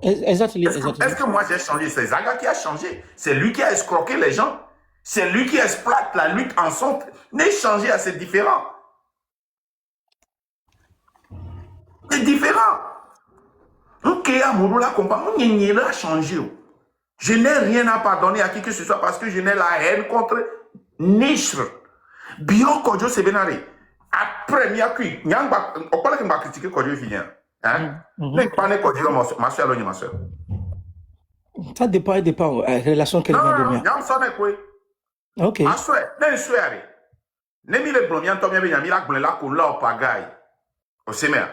Exactement. Est-ce que moi j'ai changé? C'est Zaga qui a changé. C'est lui qui a escroqué les gens. C'est lui qui exploite la lutte en son. N'est changé, c'est différent. C'est différent. Ok, Amourou la compagnie, on a changé. Je n'ai rien à pardonner à qui que ce soit parce que je n'ai la haine contre Nishr. Bien Kodjo Sebenari. Après, il y a qui on parle qu'il m'a critiqué Kodjo Finien. Hein? Mais pas ne Kodjo, ma soeur, ma soeur. Ça dépend, relation qu'elle m'a donnée. Non, ça n'est quoi. Ok. Ma soeur, n'est soeur. N'est mis le blondian, Tom Yami, Yami, la Goulela, Koula, au Pagaille. Au Semer.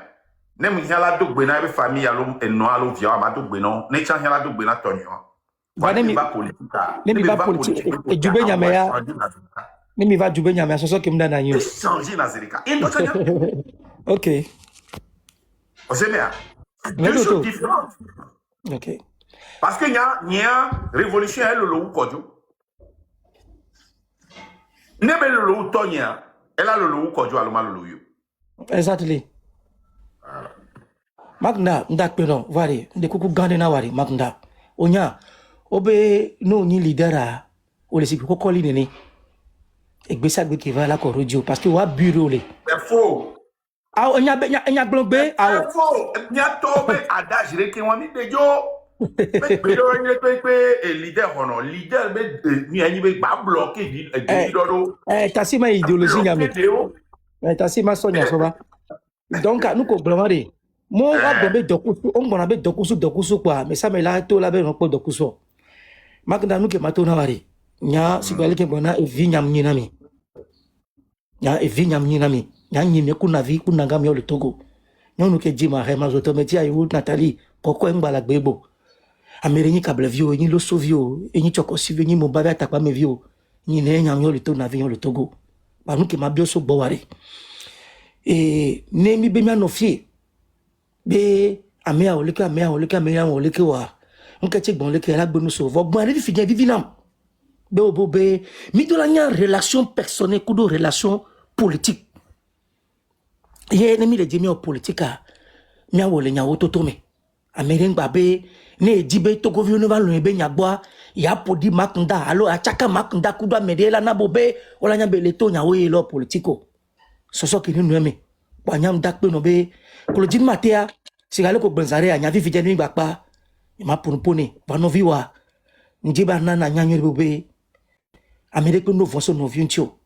N'est mis la Dougbena, avec famille, à l'homme, et non, à l'eau, via, à ma Dougbena, n'est pas la Dougbena, Tonio. Nemi va politique et Djube Nyamea Nemi va Djube Nyamea c'est ça qui me donne à changer na Zerika. Ok. Deux choses différentes. Ok. Parce que y a révolution elle le loup kodjo. Nebe le loup tonya, elle a le loup kodjo aloma le loup. Exactly. Magna ndak penon vari de kuku gande na vari magna. Onya Obe no ni leader o le sipi kokoli nene egbesa gbe ki va la ko radio parce que wa bureau le c'est faux ah nya globé ah c'est faux nya tobe adage re ki won mi dejo be do ni pe leader hono leader be ni anyi be ba bloquer di dodo tasi ma idéologie nyame tasi ma sonya so ba donc nous ko blomare mo wa bombe dokusu on bona be dokusu quoi mais ça me la to la be no ko dokusu Magda nuke matona wari nya sibali ke bona evi nyam nyinami nya evi nyam nyinami nya nyine kuna vi kuna ngam yo le Togo nya nuke jima he mazoto meti ayu Nathalie koko engbala gbebo amerini kable vio ni lo sovio eni choko sivio ni mo babe atakpa me vio ni ne nyam yo le to na vi yo le Togo ba nuke mabio so bo wari e ne mi be mi anofie be amea oleke wa on kete bon le ke la gbonu so vo gbon fi bien vivinam be obobe mi do la nya relation personnelle kudo relation politique ye ne mi le jemi o politika mi awole nya wo toto me amere ngba be ne jibe to go vi no va lo be nya gbo ya podi makunda alo achaka makunda kudo amere la na bobe ola nya be le to nya wo ye lo politiko so ki ni me pa nya ndak pe no be ko jin matea sigale ko gbenzare anya vi je ni gba pa ma punpone vanoviwa njiba nana nyanyo bebe amerika no voso no viuncho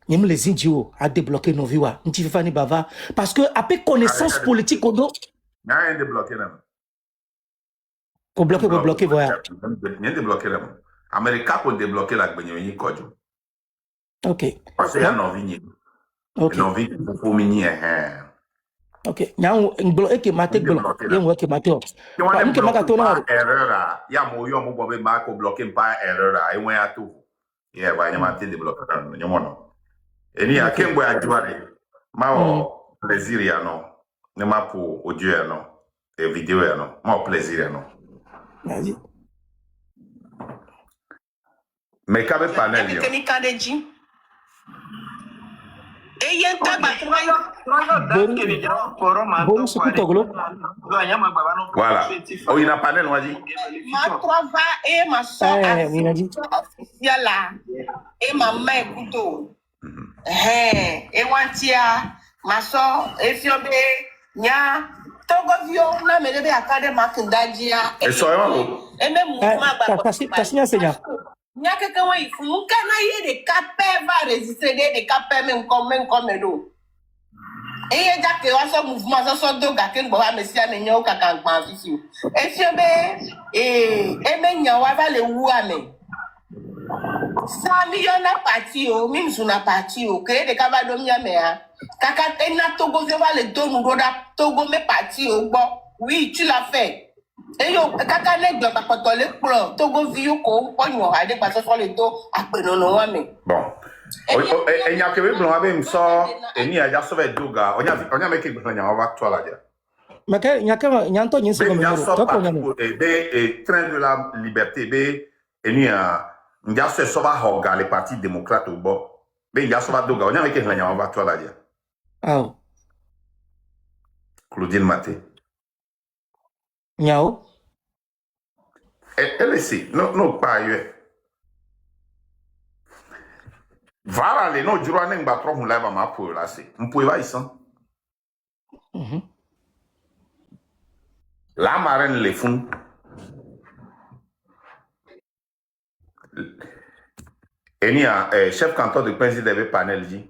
Nous les idiots à débloquer nos vies. Nous Fani Bava. Parce que, après connaissance politique, on doit. Il y a rien débloqué là. Pour bloquer, voilà. Il y a débloqué là. Américain pour débloquer la Gbenyoni Kodjo. Ok. Parce qu'il y a un envie. Ok. Un envie pour mini. Ok. Nyang bloqué que maté blanc. Yang wa que maté. Si on Pas est que bloqué magato par na. erreur, il y a moyen de bloquer par bloquer par erreur. Et on a tout. Il y a vraiment été débloqué. Et il y a qu'un boy à jouer. Ma plaisir ya non. Ne ma pour audio ya non. Et vidéo ya non. Ma plaisir ya non. Vas-y. Mais quand même panel yo. Voilà. Oh, il y a un panel, on dit. Ma trova et ma soeur officielle là. Et ma main couteau. Et wantia, ma soeur, et fiobé, nya, togo vio, na me debe akade makindadia. Et soyons. Et même mouvement, Tassia Seigneur. Nya quelqu'un il faut nous canailler des capes va résister des capes même comme l'eau. Et il y a que ce mouvement, ça sort de quelqu'un qui va me faire un peu de temps. Et si on et maintenant, on va le ouamer. Ça, il y a un parti, même si on a parti, que des cavadomiens, mais Kaka, et na Togo, je vais le donner, Togo, mais parti, bon, oui, tu l'as fait. Et yo, Kaka, n'est pas quand on le prend, Togo, vieux, qu'on peut nous regarder parce que sur le dos, après, non, mais. Bon. Et il y a que blanc avec me sort et ni a sauvé doga on a mis quelque chose on va toi là dire mais il y a un ni c'est comme et train de la liberté et ni a se sauva hoga le parti démocrate au bon mais il y a sauvé doga on a mis quelque chose on va toi là dire ah Claudine Maté Nyao elle ici non pas ailleurs. Voilà, les noms du roi n'est pas trop mon lèvre à ma peau là, c'est. On peut voir ici. La marraine les font. Et il y a chef canton de président de panel dit.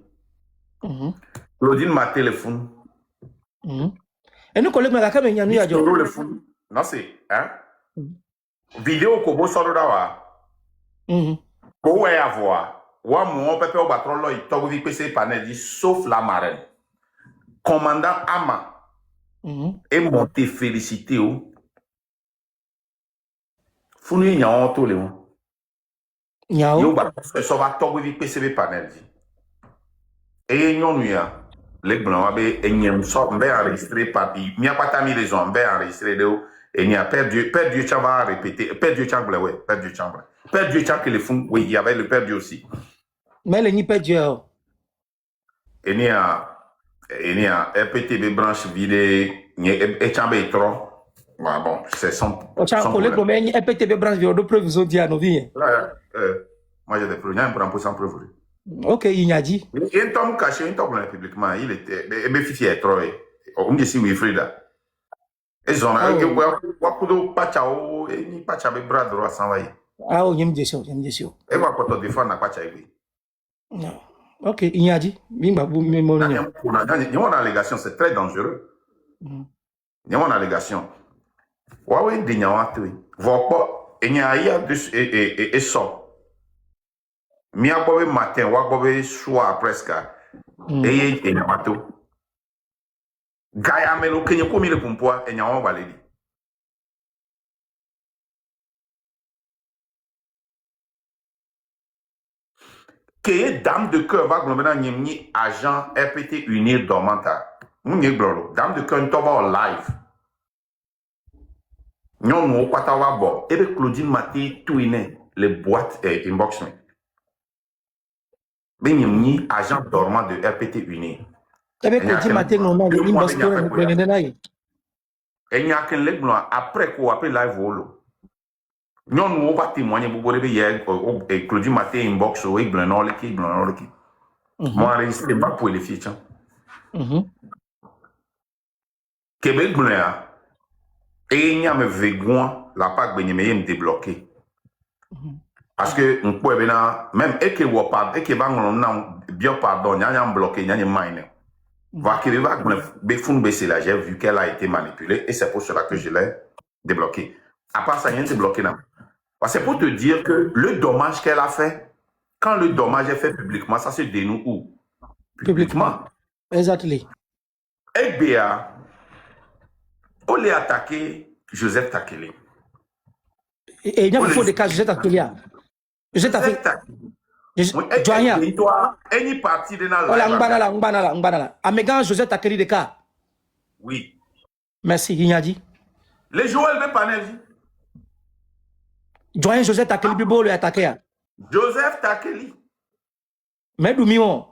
Claudine m'a téléphone. Et nous collègues la caméra nous a dit. Non c'est hein. Vidéo ko bo soro da wa. Ko ouais avoir. Wa mon pépé au batron là il togo vi PC panel dit sauf la marraine. Commandant Ama est monté féliciter ou. Funu nya on to le won. Yo ba so va togo vi PC panel dit. Et nyonu ya les blancs abe enyem so mbe enregistré papi mi apata mi les hommes enregistré de et il y a père Dieu va répéter père Dieu chambre ouais père Dieu chambre. Père Dieu chambre que les font oui il y avait le père Dieu aussi. Mais le ni père Dieu. Et il y a RPTB branche vide et chambre trop. Bon c'est son collègue mais RPTB branche vide de preuves ont dit à nos vies. Moi j'ai des preuves, il y a un pour sans preuve. OK, il y a dit. Un homme caché, un homme publiquement, il était bénéficié trop. On dit si oui Frida. Ils ont wakudo pachao et ni pacha be bras droit sans vailler. Ah oh, yem desio. Et va quand on défend na pacha ibi. Non. OK, il y a dit. Bimba bu mémoire. Il y a une allégation, c'est très dangereux. Il y a une allégation. Wawe de nyawa tu. Vopo et nya ya et so. Mi abobe matin, wabobe soir presque. Et nyawa tu. Gaya melo kenye komi le pumpwa e nyawa waledi. Que dame de cœur va glomena nyemni agent RPT unir dormanta. Munye gloro dame de cœur ntoba en live. Nyon no kwata wa bo ebe Claudine Maté tuine les boîtes inbox me. Ben nyemni agent dormant de RPT unir. Ebe Claudine Maté non na de inbox ko prendre na yi. Et n'y a qu'un leg blanc après quoi après live volo. Nyon no va témoigner beaucoup de hier et Claudine Maté inbox ou blanc non le qui blanc non le qui. Moi enregistré pas pour les filles. Québec blanc et il y a me végon la PAC ben me débloqué. Parce que même et que wapard et que bien pardon, n'y a bloqué, n'y a mine. Va qui va c'est là, j'ai vu qu'elle a été manipulée et c'est pour cela que je l'ai débloqué. À part ça, rien n'est bloqué là. C'est pour te dire que le dommage qu'elle a fait, quand le dommage est fait publiquement, ça se dénoue où? Publiquement. Exactement. Et bien, on l'a attaqué Joseph Takele. Et il y a un des cas Joseph Takele. Joseph Takele. Joania. Any partie de la Ngbana. Amégan Joseph Takele de cas. Oui. Merci, Inyadi. Les Joël de Panel. Joania Joseph Takele Bibo le attaqué. Joseph Takele. Mais Doumio.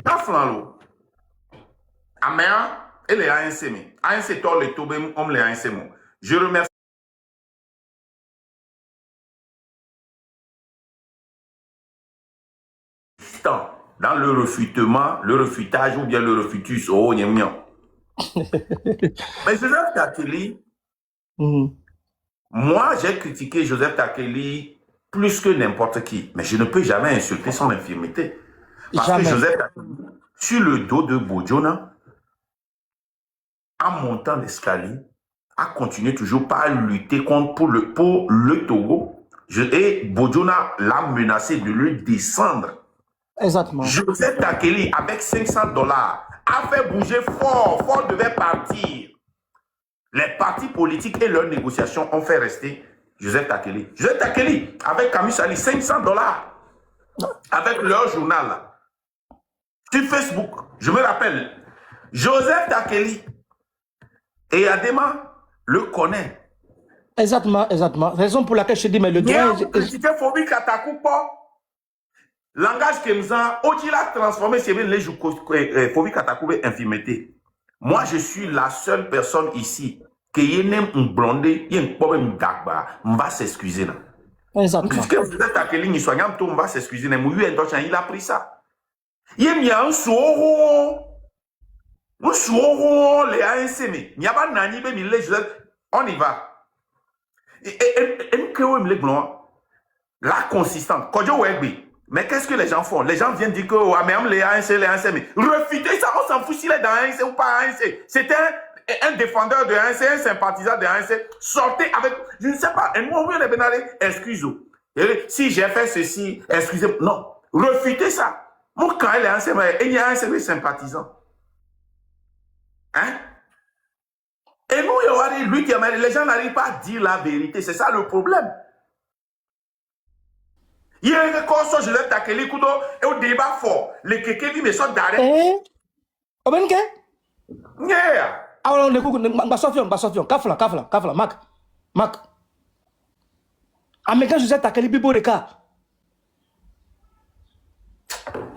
Taflanlo. Améa, elle est ANC. ANC tord le tobem, homme les ANC. Je remercie. Dans le refutement, le refutage ou bien le refutus. Oh, Mais Joseph Takele, moi j'ai critiqué Joseph Takele plus que n'importe qui, mais je ne peux jamais insulter son infirmité. Parce que Joseph Takele, sur le dos de Bojona, en montant l'escalier, a continué toujours par lutter pour le Togo. Et Bojona l'a menacé de le descendre. Exactement. Joseph Takele, avec $500, a fait bouger Ford. Ford devait partir. Les partis politiques et leurs négociations ont fait rester Joseph Takele. Joseph Takele, avec Camus Ali, $500. Avec leur journal. Là. Sur Facebook, je me rappelle, Joseph Takele et Adema le connaît. Exactement. Raison pour laquelle je dis, mais le droit... C'était Fobi Katakoupo. Langage Kemza, Oji l'a transformé, c'est bien les Fobi Katakoube infirmité. Moi, je suis la seule personne ici qui n'aime un blondé, il y a un problème d'agba, on va s'excuser là. Exactement. Puisque vous êtes à Kéling, on va s'excuser, il a pris ça. Il y a un souro, les ANC, mais il n'y a pas nani, mais on y va. Et la consistance, mais qu'est-ce que les gens font? Les gens viennent dire que même les ANC, mais refutez ça, on s'en fout s'il est dans ANC ou pas ANC. C'était un défendeur de ANC, un sympathisant de ANC. Sortez avec, je ne sais pas, et moi, excusez-moi. Si j'ai fait ceci, excusez-moi. Non, refutez ça. Moi, quand il est ANC, il y a un ANC sympathisant. Hein? Et nous, lui qui a les gens n'arrivent pas à dire la vérité. C'est ça le problème. Il y a un record sur Joseph Takele Kudo et au débat fort. Les kékévi me sont d'arrêt. Eh? Obenke? Yeah. Alors, on est Kafla, Mac. Américain Joseph Takele Bibo de cas.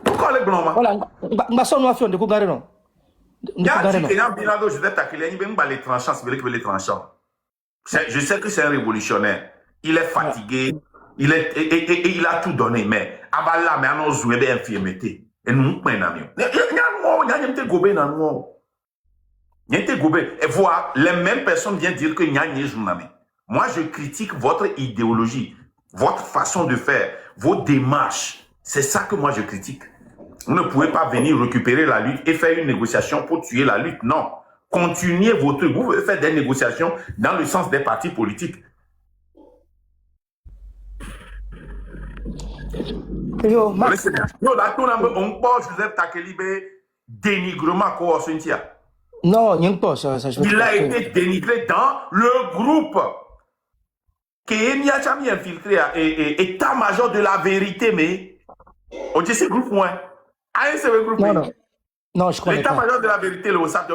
Pourquoi les blancs? Voilà, Mbasson nous a fait un découp garé non. Il y a un petit Binado Joseph Takele, il veut les tranchants, les tranchants. Je sais que c'est un révolutionnaire. Il est fatigué. Il a tout donné, mais Abala, mais on a joué des infirmités. Et nous, il y a et voir, les mêmes personnes viennent dire que il y a un journal. Moi, je critique votre idéologie, votre façon de faire, vos démarches. C'est ça que moi, je critique. Vous ne pouvez pas venir récupérer la lutte et faire une négociation pour tuer la lutte. Non. Continuez votre truc. Vous pouvez faire des négociations dans le sens des partis politiques. Yo, Mac. On pense Joseph Takele dénigrement quoi, Cynthia. Non, il n'y a pas ça. Il a été dénigré dans le groupe qui est infiltré et état-major de la vérité, mais on dit ce groupe, moi. C'est le groupe. Non, je connais pas. L'état-major de la vérité, le WhatsApp,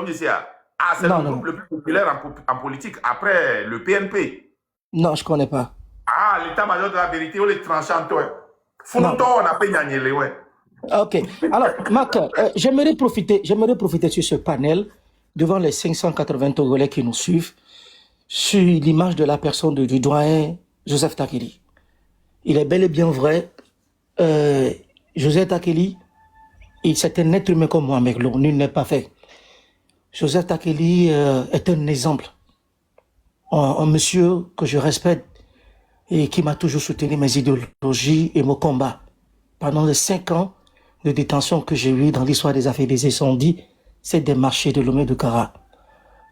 c'est le groupe le plus populaire en politique après le PNP. Non, je connais pas. L'état-major de la vérité, on les tranchant, toi. On a pas gagné, ouais. Ok. Alors, Marc, j'aimerais profiter sur ce panel devant les 580 Togolais qui nous suivent sur l'image de la personne du doyen Joseph Takele. Il est bel et bien vrai, Joseph Takele, c'est un être humain comme moi, Meglo, nul n'est pas fait. Joseph Takele est un exemple. Un monsieur que je respecte et qui m'a toujours soutenu mes idéologies et mon combat. Pendant les 5 ans de détention que j'ai eu dans l'histoire des affaires des incendies, c'est des marchés de Lomé de Kara.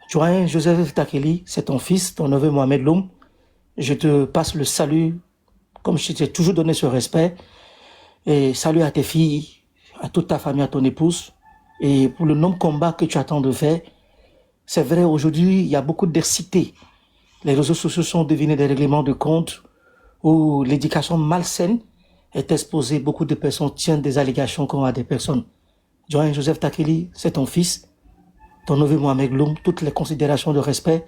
Joël Joseph Takeli, c'est ton fils, ton neveu Mohamed Loum. Je te passe le salut, comme je t'ai toujours donné ce respect. Et salut à tes filles, à toute ta famille, à ton épouse. Et pour le nombre de combats que tu attends de faire, c'est vrai, aujourd'hui, il y a beaucoup d'excités. Les réseaux sociaux sont devenus des règlements de compte où l'éducation malsaine est exposée. Beaucoup de personnes tiennent des allégations contre des personnes. Joël Joseph Takeli, c'est ton fils. Ton neveu Mohamed Loum, toutes les considérations de respect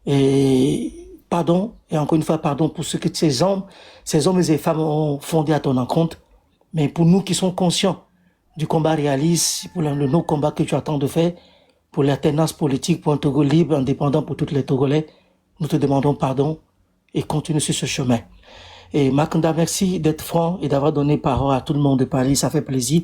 et pardon, et encore une fois pardon pour ce que ces hommes et femmes ont fondé à ton encontre, mais pour nous qui sommes conscients du combat réaliste, pour le non-combat que tu attends de faire, pour l'alternance politique, pour un Togo libre, indépendant pour tous les Togolais, nous te demandons pardon et continue sur ce chemin. Et Makanda, merci d'être franc et d'avoir donné parole à tout le monde de Paris, ça fait plaisir.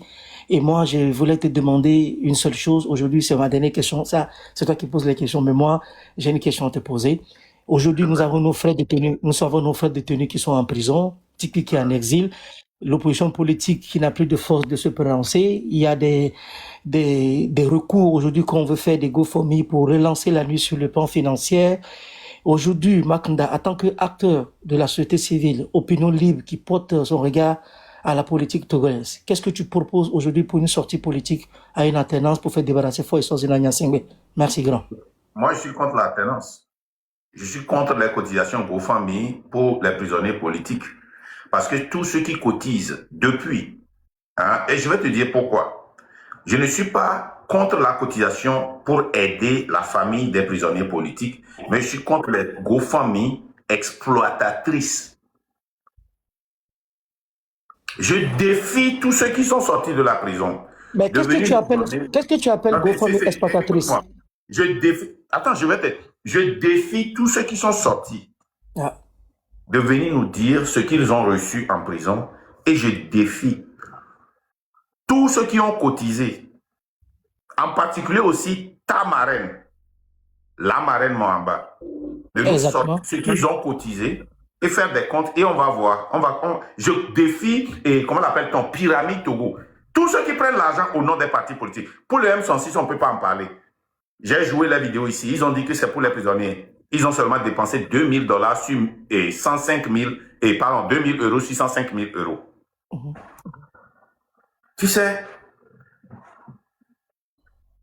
Et moi, je voulais te demander une seule chose. Aujourd'hui, c'est ma dernière question. Ça, c'est toi qui poses les questions, mais moi, j'ai une question à te poser. Aujourd'hui, nous avons nos frères détenus, qui sont en prison, Tiki qui est en exil, l'opposition politique qui n'a plus de force de se prononcer. Il y a des recours aujourd'hui qu'on veut faire des GoFundMe pour relancer la nuit sur le plan financier. Aujourd'hui, Makanda, en tant qu'acteur de la société civile, opinion libre qui porte son regard à la politique togolaise, qu'est-ce que tu proposes aujourd'hui pour une sortie politique à une alternance pour faire débarrasser Foy Sozina Nyasingbe? Merci grand. Moi, je suis contre l'alternance. Je suis contre les cotisations GoFundMe pour les prisonniers politiques. Parce que tous ceux qui cotisent depuis, et je vais te dire pourquoi. Je ne suis pas contre la cotisation pour aider la famille des prisonniers politiques, mais je suis contre les GoFundMe exploitatrices. Je défie tous ceux qui sont sortis de la prison. Mais qu'est-ce que tu appelles GoFundMe exploitatrice? Je défie. Attends, je défie tous ceux qui sont sortis de venir nous dire ce qu'ils ont reçu en prison, et je défie tous ceux qui ont cotisé, en particulier aussi ta marraine, la marraine Mohamba, de nous sortir ce qu'ils ont cotisé et faire des comptes, et on va voir. Je défie, et comment on appelle ton pyramide Togo, tous ceux qui prennent l'argent au nom des partis politiques. Pour le M106, on ne peut pas en parler. J'ai joué la vidéo ici, ils ont dit que c'est pour les prisonniers. Ils ont seulement dépensé $2000 sur 105 000, et pardon, 2000 euros sur 105 000 euros. Tu sais,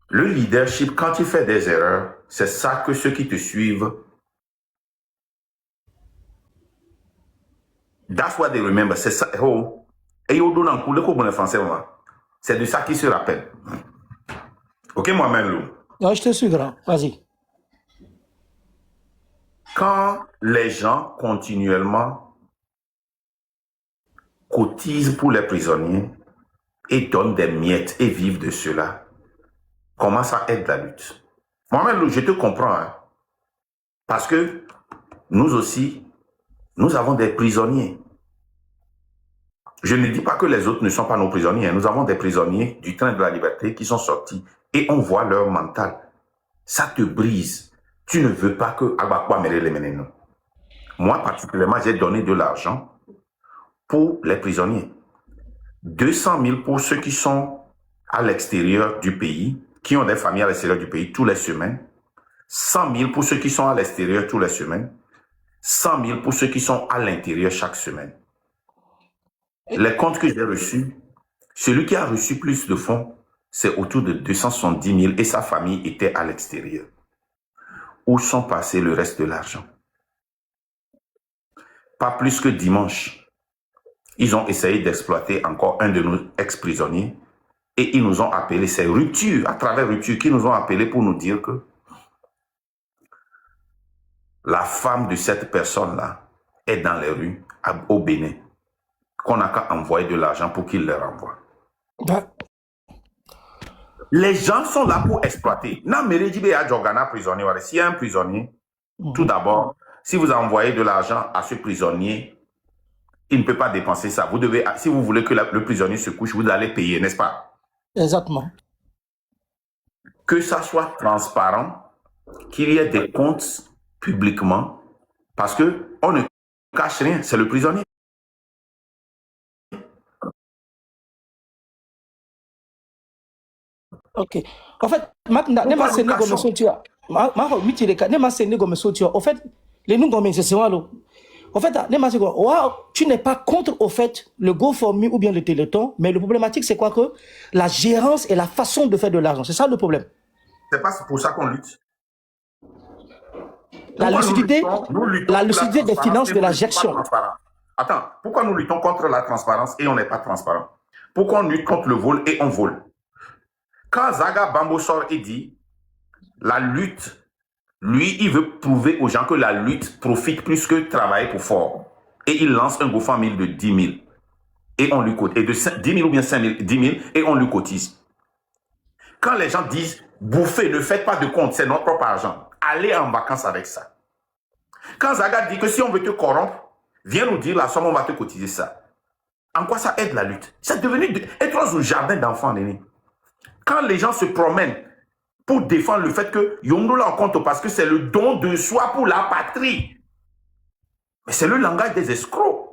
le leadership, quand tu fais des erreurs, c'est ça que ceux qui te suivent, that's what they remember. C'est ça. Oh. Et c'est de ça qu'ils se rappellent. Ok, moi-même, Lou. Non, je te suis, grand. Vas-y. Quand les gens continuellement cotisent pour les prisonniers et donnent des miettes et vivent de cela, comment ça aide la lutte? Moi-même, Lou, je te comprends. Hein? Parce que nous aussi, nous avons des prisonniers. Je ne dis pas que les autres ne sont pas nos prisonniers. Nous avons des prisonniers du train de la liberté qui sont sortis et on voit leur mental. Ça te brise. Tu ne veux pas que Abakwa Mere les mène. Moi, particulièrement, j'ai donné de l'argent pour les prisonniers. 200 000 pour ceux qui sont à l'extérieur du pays, qui ont des familles à l'extérieur du pays tous les semaines. 100 000 pour ceux qui sont à l'extérieur tous les semaines. 100 000 pour ceux qui sont à l'intérieur chaque semaine. Les comptes que j'ai reçus, celui qui a reçu plus de fonds, c'est autour de 270 000 et sa famille était à l'extérieur. Où sont passés le reste de l'argent? Pas plus que dimanche. Ils ont essayé d'exploiter encore un de nos ex-prisonniers et ils nous ont appelés, c'est Rupture, à travers Rupture, qui nous ont appelés pour nous dire que la femme de cette personne-là est dans les rues au Bénin, qu'on n'a qu'à envoyer de l'argent pour qu'il les renvoie. Les gens sont là pour exploiter. S'il y a un prisonnier, tout d'abord, si vous envoyez de l'argent à ce prisonnier, il ne peut pas dépenser ça. Vous devez, si vous voulez que le prisonnier se couche, vous allez payer, n'est-ce pas? Exactement. Que ça soit transparent, qu'il y ait des comptes publiquement, parce qu'on ne cache rien, c'est le prisonnier. Ok. En fait, Maknda, ne Pourquoi ma nous sene cachons? gomme sotia. Ma miti de ka, ne ma sene gomme sotia. En fait, les nous gomme c'est lo. En fait, ne ma sene tu n'es pas contre au fait le GoFundMe ou bien le Téléthon, mais le problématique c'est quoi que la gérance et la façon de faire de l'argent, c'est ça le problème. C'est pas pour ça qu'on lutte. La Pourquoi lucidité, nous luttons la pour lucidité des transparence finances et de nous la ne luttons pas gestion. transparent? Attends, pourquoi nous luttons contre la transparence et on n'est pas transparent? Pourquoi on lutte contre le vol et on vole? Quand Zaga Bambo sort et dit la lutte, lui, il veut prouver aux gens que la lutte profite plus que travailler pour fort. Et il lance un GoFundMe de 10 000. Et on lui cotise. Et de 10 000 ou bien 5 000, 10 000, et on lui cotise. Quand les gens disent bouffez, ne faites pas de compte, c'est notre propre argent, allez en vacances avec ça. Quand Zaga dit que si on veut te corrompre, viens nous dire la somme, on va te cotiser ça. En quoi ça aide la lutte? C'est devenu être dans un jardin d'enfants, Néné. Quand les gens se promènent pour défendre le fait que Yondola en compte parce que c'est le don de soi pour la patrie. Mais c'est le langage des escrocs.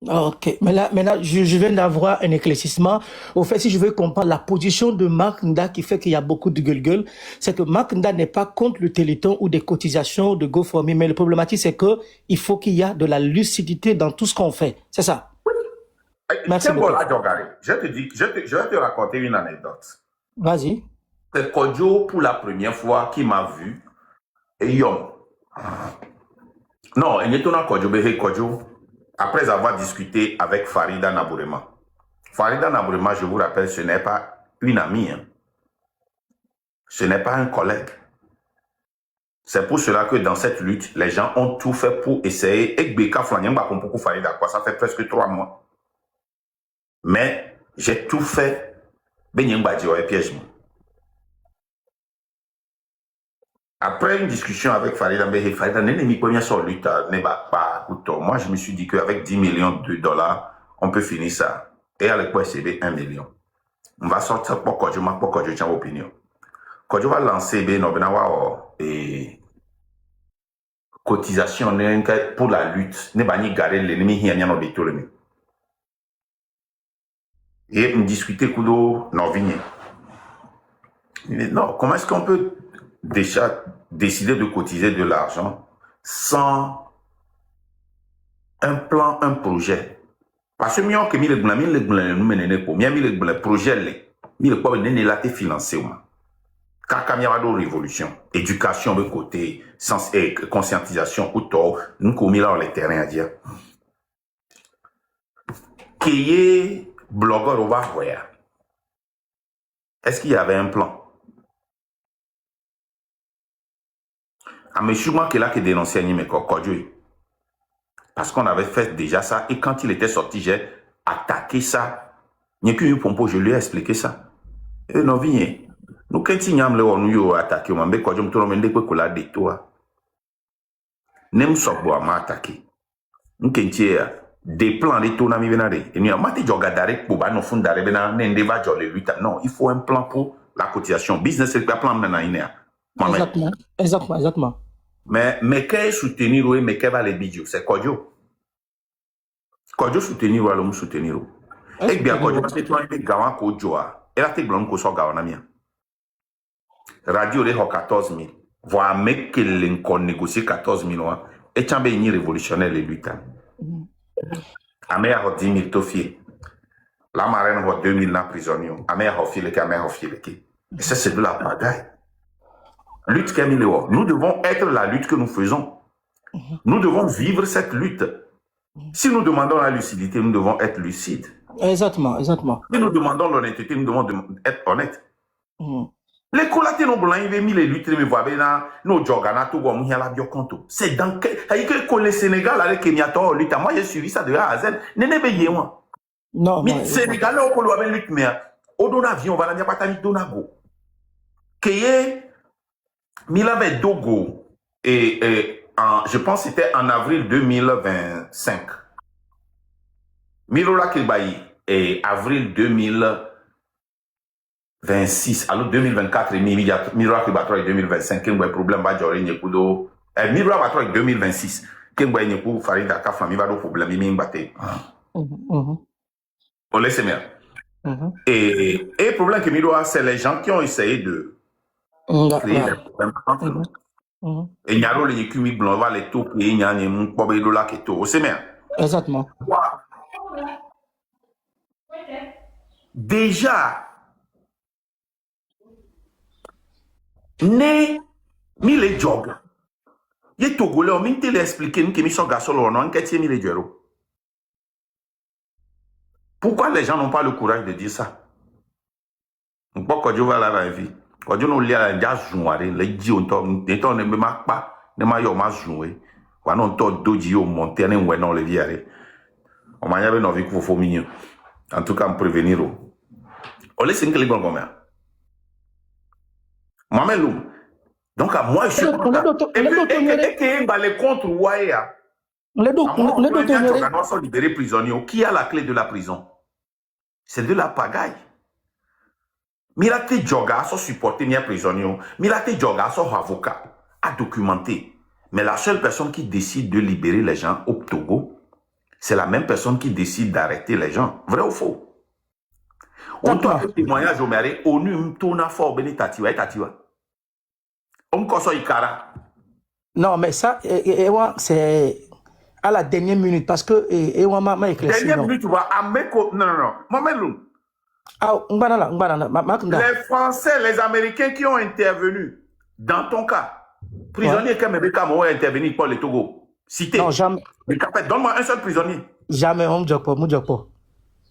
Ok, mais là, maintenant, je viens d'avoir un éclaircissement. Au fait, si je veux comprendre la position de Mark Nda qui fait qu'il y a beaucoup de gueule, c'est que Mark Nda n'est pas contre le Téléthon ou des cotisations de GoFundMe, mais le problématique, c'est que il faut qu'il y a de la lucidité dans tout ce qu'on fait. C'est ça. Merci beaucoup. Je vais te raconter une anecdote. Vas-y. C'est Kodjo pour la première fois qui m'a vu. Et Yom. Non, il n'est pas Kodjo. Après avoir discuté avec Farida Nabourema. Farida Nabourema, je vous rappelle, ce n'est pas une amie. Hein. Ce n'est pas un collègue. C'est pour cela que dans cette lutte, les gens ont tout fait pour essayer. Et Beka Flanyamba pour Farida, quoi. Ça fait presque 3 mois. Mais j'ai tout fait. Piège. Après une discussion avec Farida, moi je me suis dit qu'avec 10 millions de dollars, on peut finir ça. Et à l'époque, c'est 1 million. On va sortir pour que je tiens opinion. Quand je vais lancer et cotisation pour la lutte, ne pas ni garer l'ennemi et me discuter kudo Norvigné. Non, comment est-ce qu'on peut déjà décider de cotiser de l'argent sans un plan, un projet? Parce que mieux que le projet, il faut financer. Kakamiyado révolution, éducation de côté, sens et conscientisation, nous commis là les terrains à dire. Qui est blogueur au bas, est-ce qu'il y avait un plan? À M. Chouma qui est là qui dénonçait Nime Kodjo. Parce qu'on avait fait déjà ça et quand il était sorti, j'ai attaqué ça. Il n'y a qu'une pompe, je lui ai expliqué ça. Et non, viens. Nous, quand il y a un attaqué, on m'a dit que je me suis dit que je suis toi. Nem sokbo m'a attaqué. Nous, quand il y a des plans de tout, et nous avons dit que pour nous fond d'arrêt, non, il faut un plan pour la cotisation. Business, c'est un plan maintenant. Exactement. Mais qu'est soutenir ou mais qu'est va les bidjou? C'est Kodjo. Kodjo soutenir ou alors soutenir. Et bien Kodjo parce que toi tu es gawan Kodjo a. Et là tu blanc ko so gawan amia. Radio de 14 000. Voir mec que l'on négocie 14 000 et tu as une révolutionnaire les luttes. Amé a 10 000 tofié. La marraine a 2 000 prisonniers. Amé a refilé qui. Et ça c'est de la bagaille. Lutte nous devons être la lutte que nous faisons. Nous devons vivre cette lutte. Si nous demandons la lucidité, nous devons être lucides. Exactement. Si nous demandons l'honnêteté, nous devons être honnêtes. Les collatés non blancs, ils mis les luttes, mais voilà, nos jogana, tout le monde a la bioconto. C'est dans quel. Que le Sénégal avec Kenya, lutte. Moi, j'ai suivi ça de A à Z. N'est moi. Non, mais Sénégalais, on peut le lutte, mais au don avion, on va la pas donago. Qu'est Mila Dogo et je pense que c'était en avril 2025. Milola Kilbayi et avril 2026. Alors 2024 et Milola Kilbayi 2025. Quel problème va durer Nyekudo? Milola va 2026. Kengba Nyekou, Farida Kafami va do problème, il m'a On laisse bien. Et le problème que Midoa, c'est les gens qui ont essayé de créer des problèmes entre nous. Et il y a les Yekumi blancs, va les taux, et il y a des gens qui ont des taux. C'est bien. Exactement. Déjà, né, mi les jog. Il Togolais, on m'a expliqué que mi sont garçons, on a enquêté mi les jog. Pourquoi les gens n'ont pas le courage de dire ça? Pourquoi Dieu va la vie? Quand Dieu nous lit à la jouer, les dit on tombe, ne t'en ne me marque pas, ne m'a yo ma joué. Quand on tombe doji au monter, ne ouais non le viare. On m'a y'avait non vu qu'il faut mignon. En tout cas, me prévenir. On laisse une clé bon comme ça. Mamelou. Donc à moi je suis. Et que les contre Ouaya. On sont libérés prisonniers. Qui a la clé de la prison? C'est de la pagaille. Mirate Djoga sont supportés ni prisonniers. Mirate Djoga sont avocats à documenter. Mais la seule personne qui décide de libérer les gens au Togo, c'est la même personne qui décide d'arrêter les gens. Vrai ou faux? On doit faire témoignage au maire. ONU m'tourna fort béni tatiwa et tatiwa. On consomme Ikara. Non, mais ça, c'est à la dernière minute parce que m'a éclairci. Dernière minute, tu vois, non. Mamelou. Les Français, les Américains qui ont intervenu dans ton cas, prisonnier qui ont intervenu pour le Togo, cité. Non, jamais. Donne-moi un seul prisonnier. Jamais, on ne dit pas.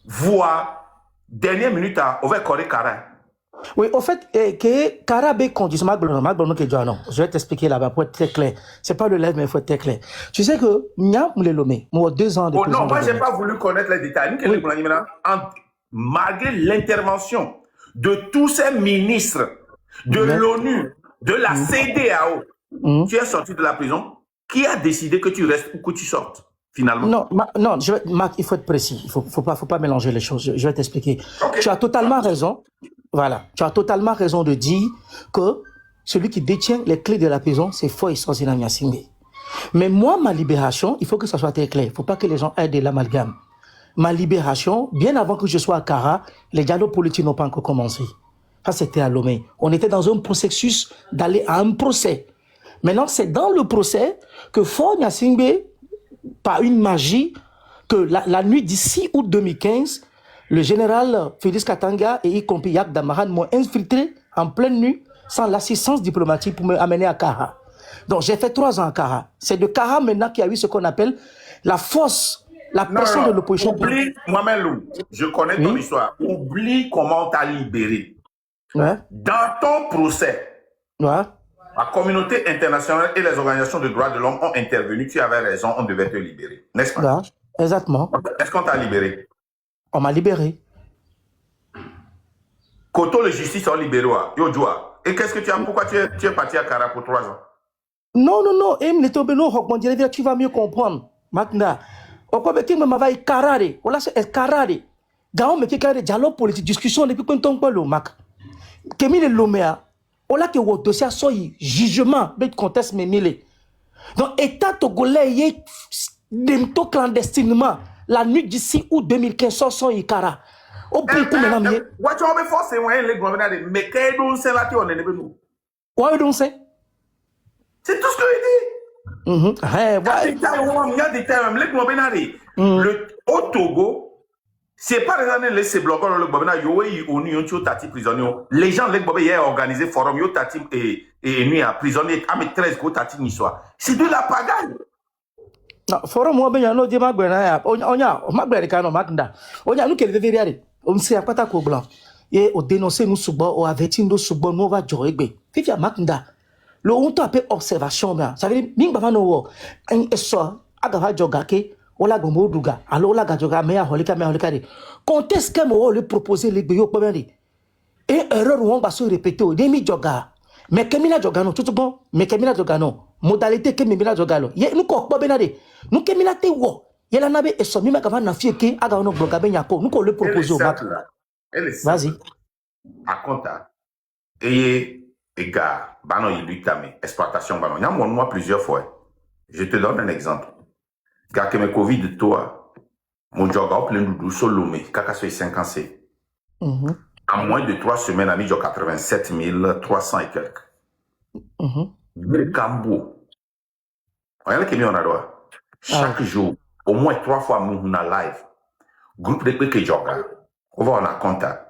Voir, dernière minute, on va corriger Kara. Oui, au fait, que Kara B conduit, je vais t'expliquer là-bas pour être très clair. C'est pas le lève, mais il faut être très clair. Tu sais que, Nya Moulelomé, moi, 2 ans de prison. Non, moi, j'ai pas voulu connaître les détails. Malgré l'intervention de tous ces ministres de l'ONU, de la CEDEAO, tu es sorti de la prison. Qui a décidé que tu restes ou que tu sortes finalement? Non, Marc, il faut être précis. Il faut pas mélanger les choses. Je vais t'expliquer. Okay. Tu as totalement raison. Voilà. Tu as totalement raison de dire que celui qui détient les clés de la prison, c'est Foy Sosina Nyasimbe. Mais moi, ma libération, il faut que ça soit très clair. Il ne faut pas que les gens aient de l'amalgame. Ma libération, bien avant que je sois à Kara, les dialogues politiques n'ont pas encore commencé. Ça, c'était à Lomé. On était dans un processus d'aller à un procès. Maintenant, c'est dans le procès que Foy Nyasimbe, par une magie, que la nuit du 6 août 2015, le général Félix Katanga et y compris Yak Damaran m'ont infiltré en pleine nuit sans l'assistance diplomatique pour me amener à Kara. Donc j'ai fait 3 ans à Kara. C'est de Kara maintenant qu'il y a eu ce qu'on appelle la force, la pression de l'opposition. Oublie, Mamelou, je connais ton histoire. Oublie comment on t'a libéré. Ouais. Dans ton procès, la communauté internationale et les organisations de droits de l'homme ont intervenu. Tu avais raison, on devait te libérer. N'est-ce pas? Ouais, exactement. Est-ce qu'on t'a libéré? On m'a libéré. Koto, les justices ont libéré. Et qu'est-ce que tu as? Pourquoi tu es parti à Kara pour 3 ans? Non. Tu vas mieux comprendre. Maintenant, dialogue politique, discussion depuis quand on parle au Mac. Kemile Lomea, on a que votre dossier soit jugement, mais conteste memile. Donc, État togolais est demto clandestinement. La nuit du 6 août 2015, sans Ikara. Au prix pour maintenant, mais c'est tout ce que je dis. Le au Togo, c'est pas les bloqueurs le Bobena Yoé Union Tati prisonnier. Les gens les Bobé ont organisé forum Yo Tati et nuit à prisonnier à 13 ko Tati Niswa. C'est de la pagaille. Non, forum moi ben no di magbena onya magbere ka no magda. Onya nu kele veriare. On se apata ko blanc. Et au dénoncer nous subo au avertir nous subo nous va joregbe. Fifia magda. Le on appelle observation là. Ça veut dire ming baba no wo. En eso agava jogake ola gombo duga. Alors la gajoga me a holika de. Conteste que mo le proposer les beyo pabandi. Et erreur on va se répéter au demi joga. Mais Kemila Jogano, tout bon, mais Kemila Jogano, modalité Kemila Jogalo. Yé, nous quoi, Benade, nous Kemila te wo. Yé la nabe et son mime kava na fie ke aga no bloga ben yako. Nous quoi le proposer au bac. Vas-y. À compta. Et gars, bano y lui tamé exploitation bano. Y'a moi plusieurs fois. Je te donne un exemple. Car que mes Covid, toi, mon job a plein de solo, mais caca sur 50 C. En moins de 3 semaines, à mis 87 300 et quelques. Le Cambo. Regardez qui on a droit. Chaque jour, au moins 3 fois, on a live. Groupe de que joga. On va en a contact.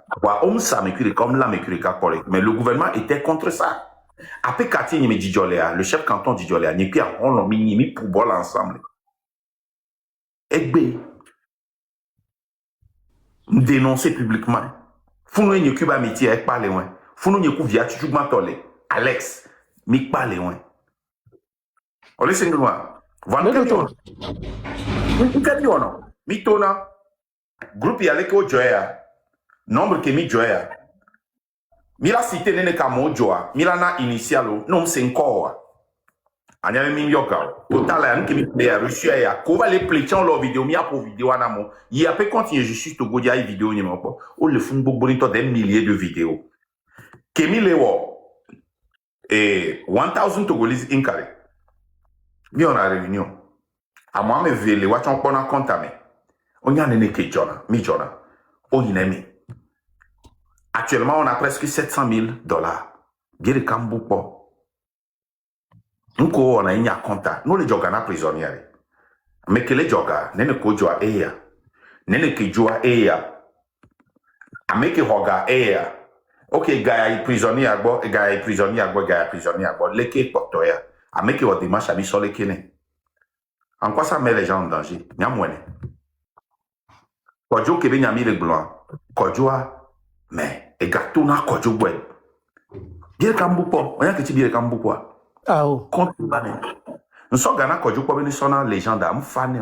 Comme la mais le gouvernement était contre ça. Après Cathy me dit le chef canton dit Djoléa, ni puis on l'a mis pour bol ensemble. Egbe. Dénoncer publiquement. Founou n'y cuba métier avec pas loin. Founou n'y couvia tu joues tolé. Alex, mi pas loin. On laisse une loin. Voilà que on. Que on. Mi tona. Groupe y allait que Joya. Nombre que mi Joya. Mila cité nene kamo Joa. Mila na initialo. Non c'est encore. Anya mi yoka. Total ya nke mi play reçu ya. Kova les plétiens leur vidéo mi a pour vidéo anamo. Y a peut continuer je suis Togo dia vidéo ni mo. O le fun bonito des milliers de vidéos. Kemi lewo 1000 Togolese inkare. Mi on a réunion. A moi me vele wa chon pona compte me. Onya nene ke jona, mi jona. O yinemi. Actuellement, on a presque $700,000. Bien de Kamboupo. Nous, on a un compte. Nous, les jogana prisonniers. Mais que les joga, nene ko joa eya. Nene ke joa eya. Ameke hoga eya. Ok, gaya prisonnier agbo, gaya prisonnier agbo, gaya prisonnier agbo. Leke portoya. Ameke o dimanche ami sur le kene. En quoi ça met les gens en danger? Nya mwene. Kodjo kebe nyami le blanc. Kodjoa. Mais, et gâteau n'a pas de bois. Bien Kamboupo, on y a que tu bien Kamboupo. Ah oh. Contre Bané. Nous sommes Ghana Kodjo pour venir sonner légende à Mfane.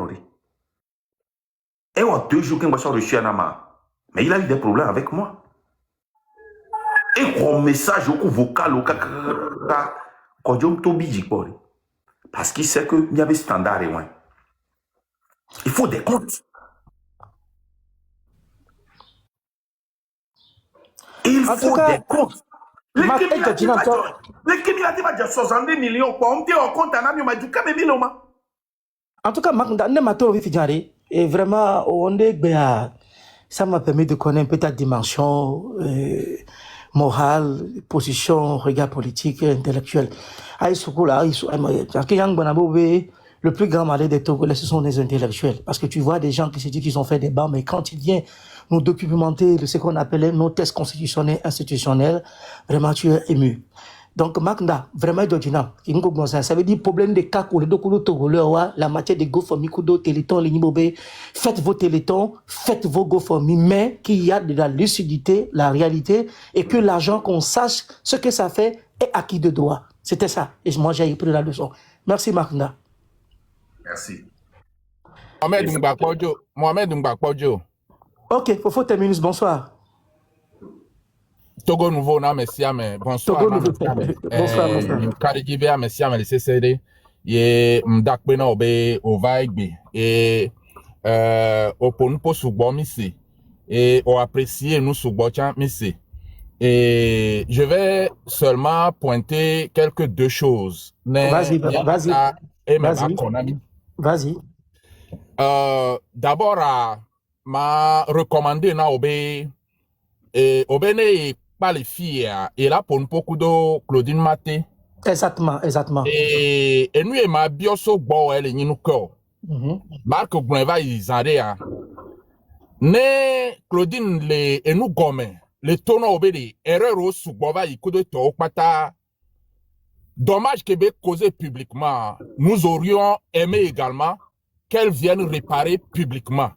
Et on 2 jours qu'il m'a reçu à Nama. Mais il a eu des problèmes avec moi. Et un message au vocal au Kaka. Kodjo m'tobi parce qu'il sait qu'il y avait standard et moins. Il faut des comptes. Il En faut tout cas, des comptes. Les Kémilaté va dire 62 millions. On dit au compte, on a dit quand même en tout cas, Maknda, mato et vraiment, on est ça m'a permis de connaître un peu ta dimension morale, position, regard politique et intellectuel. Le plus grand malheur des Togolais, ce sont les intellectuels. Parce que tu vois des gens qui se disent qu'ils ont fait des bancs, mais quand ils viennent nous documenter ce qu'on appelait nos tests constitutionnels, institutionnels, vraiment tu es ému. Donc, Maknda, vraiment, ça veut dire problème de cas pour les Togolais, la matière de GoFundMe, Kudo, Téléthon, Linibobé, faites vos télétons, faites vos GoFundMe, mais qu'il y a de la lucidité, la réalité, et que l'argent, qu'on sache ce que ça fait est acquis de droit. C'était ça. Et moi, j'ai pris la leçon. Merci, Maknda. Merci. Mohamed Mbakpojo. Ok, faut terminer. Bonsoir. Togo Nouveau, na messiame. Bonsoir. Togo Nouveau. Bonsoir, bonsoir. Karigibe, messiame, le CCD. Ye mdakpena obe ovaigbe. Et oponupo sugbo misi. Et on apprécie nous sugbo chan misi. Et je vais seulement pointer quelques 2 choses. Vas-y. Vas-y. D'abord, m'a recommandé na obe et obene pas les filles et là pour beaucoup de Claudine Maté. Exactement. Et nous et ma bioso bo elle ni nous ko. Marc Gouinva Isarea. Ne Claudine le et nous gomme le tono obede erreur au subova ikudo to pata. Dommage Québec causé publiquement. Nous aurions aimé également qu'elle vienne réparer publiquement.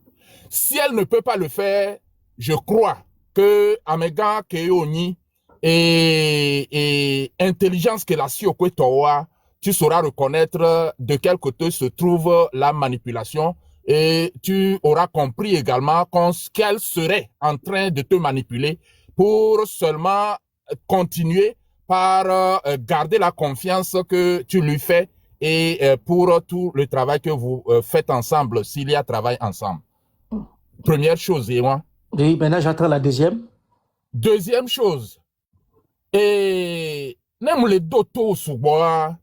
Si elle ne peut pas le faire, je crois que Amega Keoni et intelligence que la Siokwe-Towa, tu sauras reconnaître de quel côté se trouve la manipulation et tu auras compris également qu'elle serait en train de te manipuler pour seulement continuer par garder la confiance que tu lui fais et pour tout le travail que vous faites ensemble, s'il y a travail ensemble. Première chose, et moi. Oui, maintenant j'attends la deuxième. Deuxième chose, et même les dotos sous bois,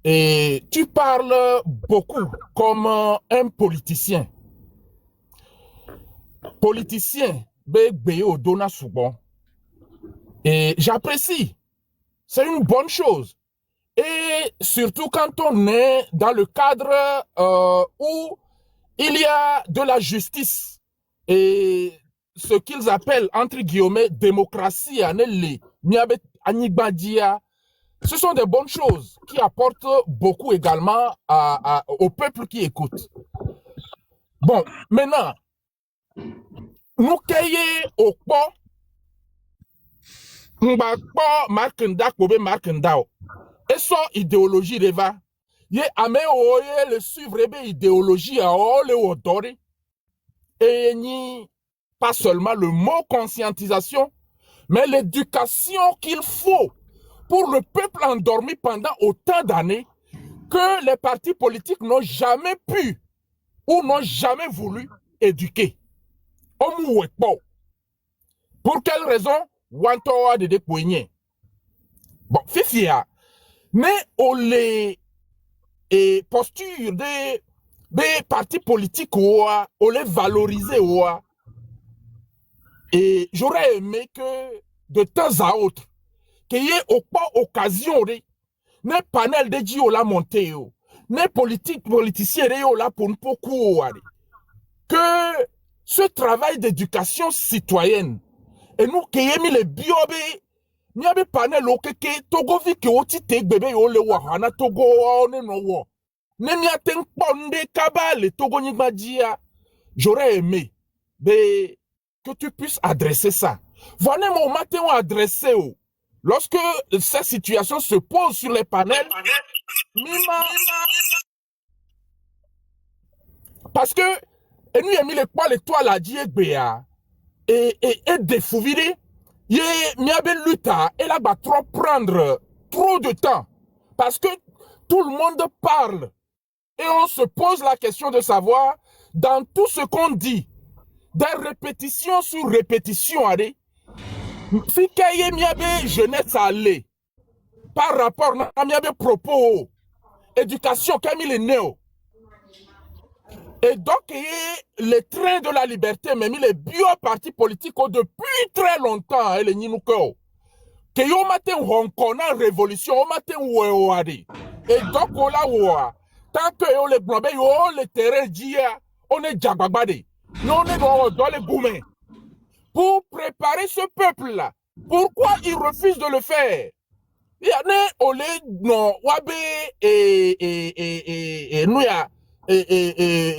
Et tu parles beaucoup comme un politicien. Politicien, Béo Dona Soubon. Et j'apprécie. C'est une bonne chose. Et surtout quand on est dans le cadre où il y a de la justice et ce qu'ils appellent, entre guillemets, démocratie, ce sont des bonnes choses qui apportent beaucoup également au peuple qui écoute. Bon, maintenant, nous cueillons au port, nous marquons et son idéologie reva. Ye ame oye le suivre idéologie a ole odori. Et ni pas seulement le mot conscientisation, mais l'éducation qu'il faut pour le peuple endormi pendant autant d'années que les partis politiques n'ont jamais pu ou n'ont jamais voulu éduquer. Pour quelle raison? Wantoa de dépouiller. Bon, fifia, mais on les postures des partis politiques on les valoriser et j'aurais aimé que de temps à autre qu'il y ait pas occasion de ne panel de Dio la montée ne politiciens là pour beaucoup que ce travail d'éducation citoyenne et nous qui y mis les biobé n'y avait panel au keke togo vi que oti te bébé yo le wahana togo on no wo ne mi aten ponde kabale togo ni madia. J'aurais aimé que tu puisses adresser ça. Voilà mon matin adressé lorsque cette situation se pose sur les panels parce que et nous mis les poils étoiles à dire et défouviré. Elle va trop prendre trop de temps parce que tout le monde parle et on se pose la question de savoir dans tout ce qu'on dit, des répétitions sur répétitions, si jeunesse allée par rapport à propos éducation comme il est néo. Et donc, les trains de la liberté, même les biopartis politiques depuis très longtemps, les Ninouko, que yo matin Hong Kong révolution, au matin oué. Et donc, tant que yo les blobés, yo les terrains d'hier, on est djababade. Nous, on est dans les gourmets. Pour préparer ce peuple-là, pourquoi ils refusent de le faire? Il y a non, wabe et nous,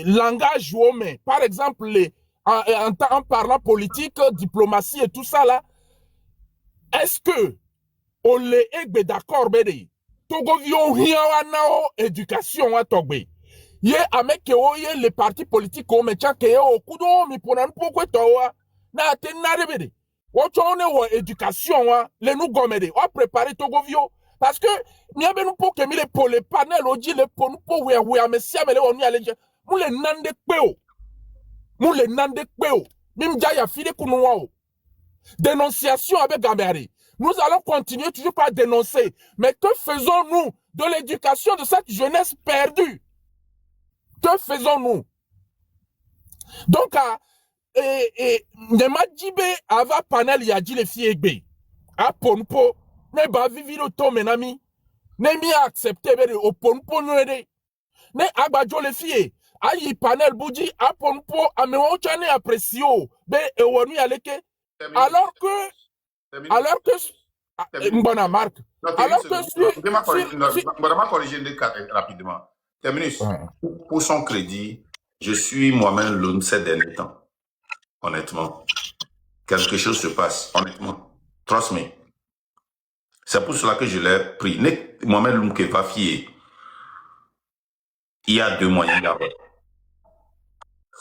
langage humain, par exemple, en parlant politique, diplomatie et tout ça là, est-ce que on les est d'accord, Togo vio hiawanao éducation à Togbe. Ye avec les partis politiques comme que au kudo mi ponan pourquoi toi na tenare bede. Wotone wa éducation les nous gomede, on préparer Togo vio. Parce que nous avons pour que les panels aussi les pour nous ouais messia mais on y aller nous les nande peo même ya file kunwa dénonciation avec Gambari. Nous allons continuer toujours par dénoncer, mais que faisons-nous de l'éducation de cette jeunesse perdue? Que faisons-nous? Donc Nema Djibé ava panel ya dit les filles a ponpo ne ba vivre auto menami ne mi accepter au ponpo ne agbajo les filles ayi panel bouji a ponpo amewo chane apprécio be ewonu aleke alors que mbona Marc alors que Madame corriger rapidement. Terminus. Pour son crédit, je suis moi-même l'homme ces derniers temps. Honnêtement. Quelque chose se passe. Honnêtement. Trust me. C'est pour cela que je l'ai pris. Moi-même l'homme qui va fier. Il y a deux moyens d'abord.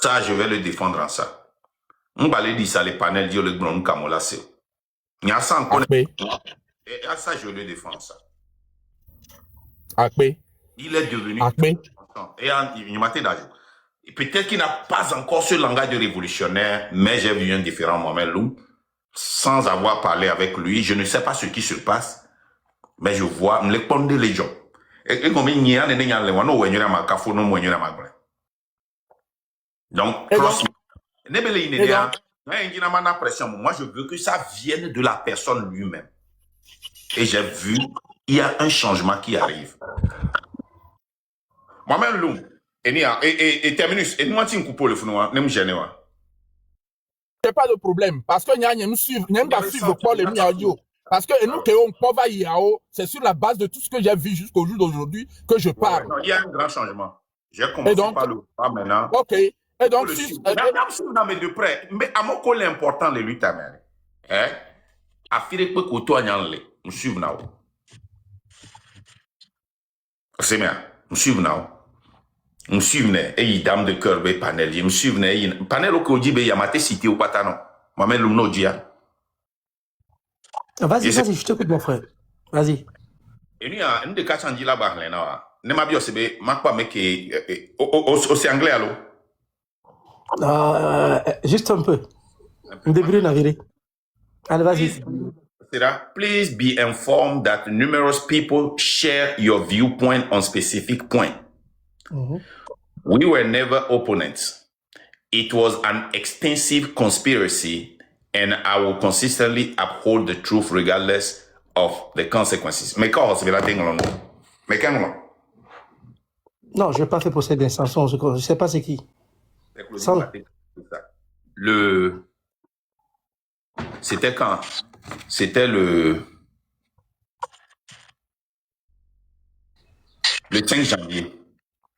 Ça, je vais le défendre en ça. On va le dire ça, les panels, dire le grand Kamola, c'est. Il y a ça encore. Et à ça, je le défends ça. Il est devenu. Et il m'a dit peut-être qu'il n'a pas encore ce langage de révolutionnaire, mais j'ai vu un différent moi-même, sans avoir parlé avec lui. Je ne sais pas ce qui se passe, mais je vois, me les pondre les gens. Et comme il y a des gens qui ont eu un café, non, moi, donc, Et donc, franchement, et donc, moi, je veux que ça vienne de la personne lui-même. Et j'ai vu, il y a un changement qui arrive. Moi-même, Loum, et terminus, et nous, on tient un coup le fou, nous me gêner. c'est pas de problème. Parce que nous suivons, nous pas suivre pas les audio. Parce que nous, c'est sur la base de tout ce que j'ai vu jusqu'au jour d'aujourd'hui que je parle. Il y a un grand changement. J'ai Et commencé donc, par le pas maintenant. ok. Et donc, Le si, suivre. Même si on a mis de près, mais à mon collègue important, les luttes à mener. Hein? À faire que tu as un nous suivons now. C'est bien. Nous suivons now. Nous suivons, et il dame de cœur, be panel. Nous suivons, et panel au Koji, be yamate cité au patano. Moi-même, l'umno dia. Vas-y, je t'écoute, mon frère. Vas-y. Et nous, il y a une de quatre ans là-bas, là. Ne m'a bien, c'est ma quoi, mais qui c'est anglais, allô? Juste un peu. Débrouille, Naviri. Allez, vas-y. Please be informed that numerous people share your viewpoint on specific point. We were never opponents. It was an extensive conspiracy, and I will consistently uphold the truth regardless of the consequences. Mais quand c'est la thing, mais quand non? Non, je n'ai pas fait procès d'intention. Je ne sais pas c'est qui. C'était quand? C'était le 5 janvier.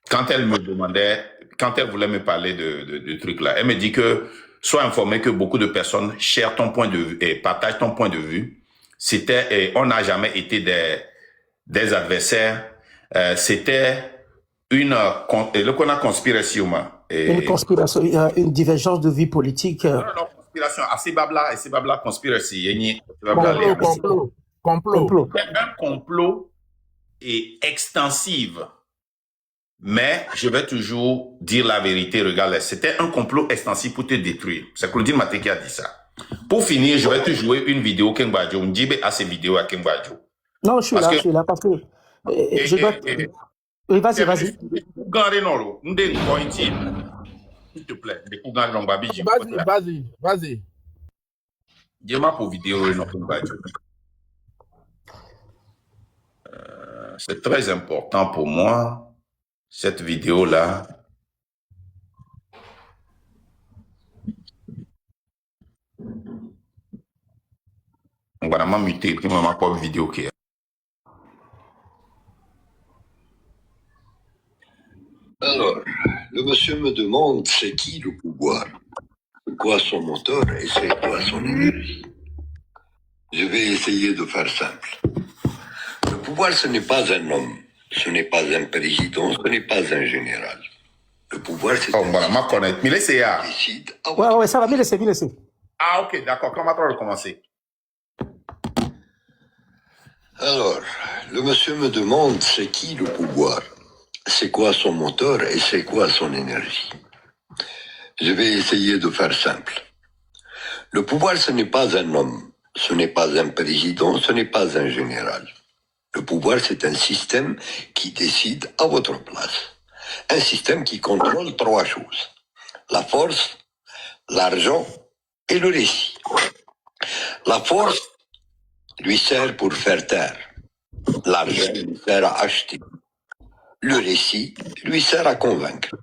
Quand elle me demandait, quand elle voulait me parler de trucs là, elle me dit que sois informé que beaucoup de personnes share ton point de vue et partagent ton point de vue. On n'a jamais été des adversaires. C'était une conspiration. Une conspiration, une divergence de vie politique. Non, conspiration. Assez babla, conspiracy. Complot. Un complot est extensif. Mais je vais toujours dire la vérité. Regarde, c'était un complot extensif pour te détruire. C'est Claudine Maté qui a dit ça. Pour finir, je vais te jouer une vidéo Kengbajo. On dit à ces vidéos à Kengbajo. Non, je suis là parce que je dois. Oui, vas-y. S'il te plaît. Vas-y. Dis-moi pour vidéo c'est très important pour moi. Cette vidéo-là, on va vraiment muter, puis on va pas vidéo qui est. Alors, le monsieur me demande c'est qui le pouvoir, c'est quoi son moteur et c'est quoi son énergie. Je vais essayer de faire simple. Le pouvoir, ce n'est pas un homme, ce n'est pas un président, ce n'est pas un général. Le pouvoir, c'est un qui décide. Ouais, ça va, me laisser. Ah, ok, d'accord, comment on va recommencer? Alors, le monsieur me demande c'est qui le pouvoir, c'est quoi son moteur et c'est quoi son énergie. Je vais essayer de faire simple. Le pouvoir, ce n'est pas un homme, ce n'est pas un président, ce n'est pas un général. Le pouvoir, c'est un système qui décide à votre place. Un système qui contrôle trois choses. La force, l'argent et le récit. La force lui sert pour faire taire. L'argent lui sert à acheter. Le récit lui sert à convaincre.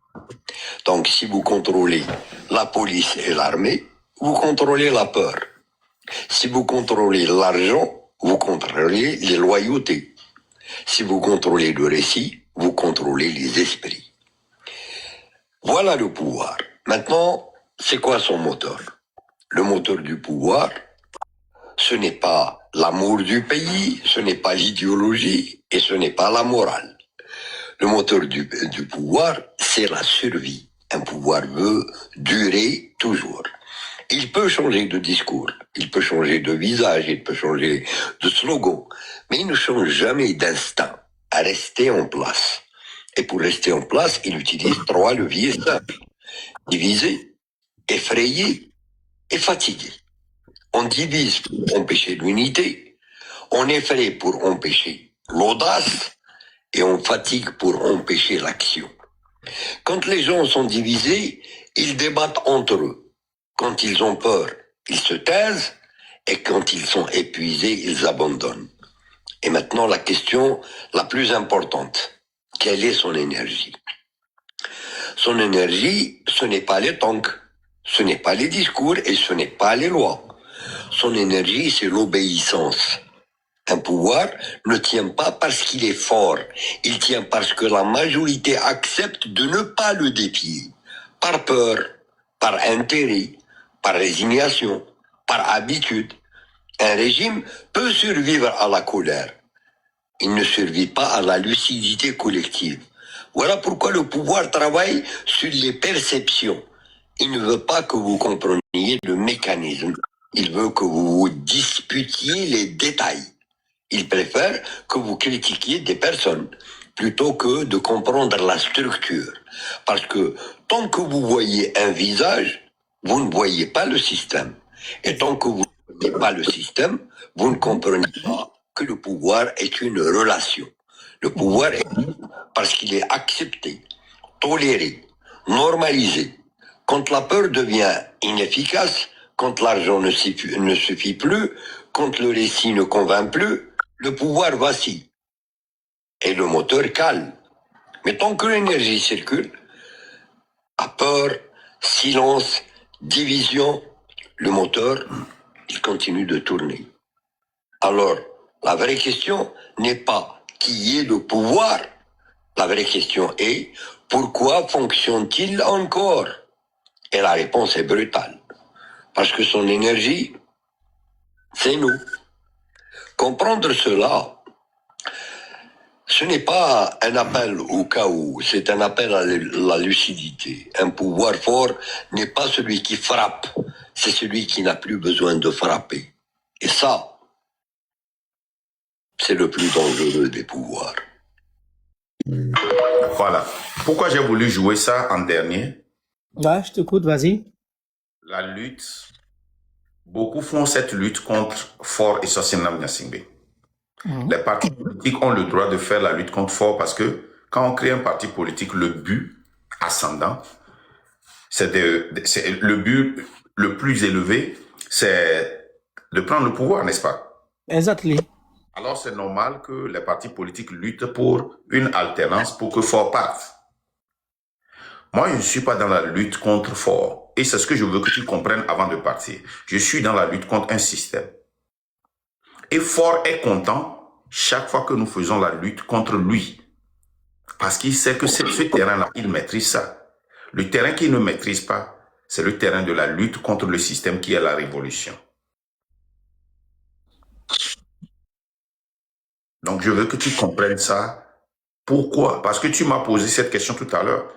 Donc, si vous contrôlez la police et l'armée, vous contrôlez la peur. Si vous contrôlez l'argent, vous contrôlez les loyautés. Si vous contrôlez le récit, vous contrôlez les esprits. Voilà le pouvoir. Maintenant, c'est quoi son moteur? Le moteur du pouvoir, ce n'est pas l'amour du pays, ce n'est pas l'idéologie et ce n'est pas la morale. Le moteur du pouvoir, c'est la survie. Un pouvoir veut durer toujours. Il peut changer de discours, il peut changer de visage, il peut changer de slogan, mais il ne change jamais d'instinct à rester en place. Et pour rester en place, il utilise trois leviers simples. Diviser, effrayer et fatiguer. On divise pour empêcher l'unité, on effraie pour empêcher l'audace, et on fatigue pour empêcher l'action. Quand les gens sont divisés, ils débattent entre eux. Quand ils ont peur, ils se taisent, et quand ils sont épuisés, ils abandonnent. Et maintenant, la question la plus importante, quelle est son énergie? Son énergie, ce n'est pas les tanks, ce n'est pas les discours et ce n'est pas les lois. Son énergie, c'est l'obéissance. Un pouvoir ne tient pas parce qu'il est fort, il tient parce que la majorité accepte de ne pas le défier, par peur, par intérêt, par résignation, par habitude. Un régime peut survivre à la colère. Il ne survit pas à la lucidité collective. Voilà pourquoi le pouvoir travaille sur les perceptions. Il ne veut pas que vous compreniez le mécanisme. Il veut que vous vous disputiez les détails. Il préfère que vous critiquiez des personnes plutôt que de comprendre la structure. Parce que tant que vous voyez un visage, vous ne voyez pas le système. Et tant que vous ne voyez pas le système, vous ne comprenez pas que le pouvoir est une relation. Le pouvoir est parce qu'il est accepté, toléré, normalisé. Quand la peur devient inefficace, quand l'argent ne suffit plus, quand le récit ne convainc plus, le pouvoir vacille et le moteur cale. Mais tant que l'énergie circule, à peur, silence, division, le moteur, il continue de tourner. Alors, la vraie question n'est pas qui est le pouvoir. La vraie question est pourquoi fonctionne-t-il encore? Et la réponse est brutale. Parce que son énergie, c'est nous. Comprendre cela, ce n'est pas un appel au chaos, c'est un appel à la lucidité. Un pouvoir fort n'est pas celui qui frappe, c'est celui qui n'a plus besoin de frapper. Et ça, c'est le plus dangereux des pouvoirs. Voilà. Pourquoi j'ai voulu jouer ça en dernier? Ouais, je t'écoute, vas-y. La lutte, beaucoup font cette lutte contre Fort et Sosinam Nyasingbe. Les partis politiques ont le droit de faire la lutte contre Fort parce que quand on crée un parti politique, le but ascendant, le but le plus élevé, c'est de prendre le pouvoir, n'est-ce pas? Exactly. Alors c'est normal que les partis politiques luttent pour une alternance pour que Fort parte. Moi, je ne suis pas dans la lutte contre Fort. Et c'est ce que je veux que tu comprennes avant de partir. Je suis dans la lutte contre un système. Et Fort est content chaque fois que nous faisons la lutte contre lui. Parce qu'il sait que ce terrain-là, il maîtrise ça. Le terrain qu'il ne maîtrise pas, c'est le terrain de la lutte contre le système qui est la révolution. Donc, je veux que tu comprennes ça. Pourquoi? Parce que tu m'as posé cette question tout à l'heure.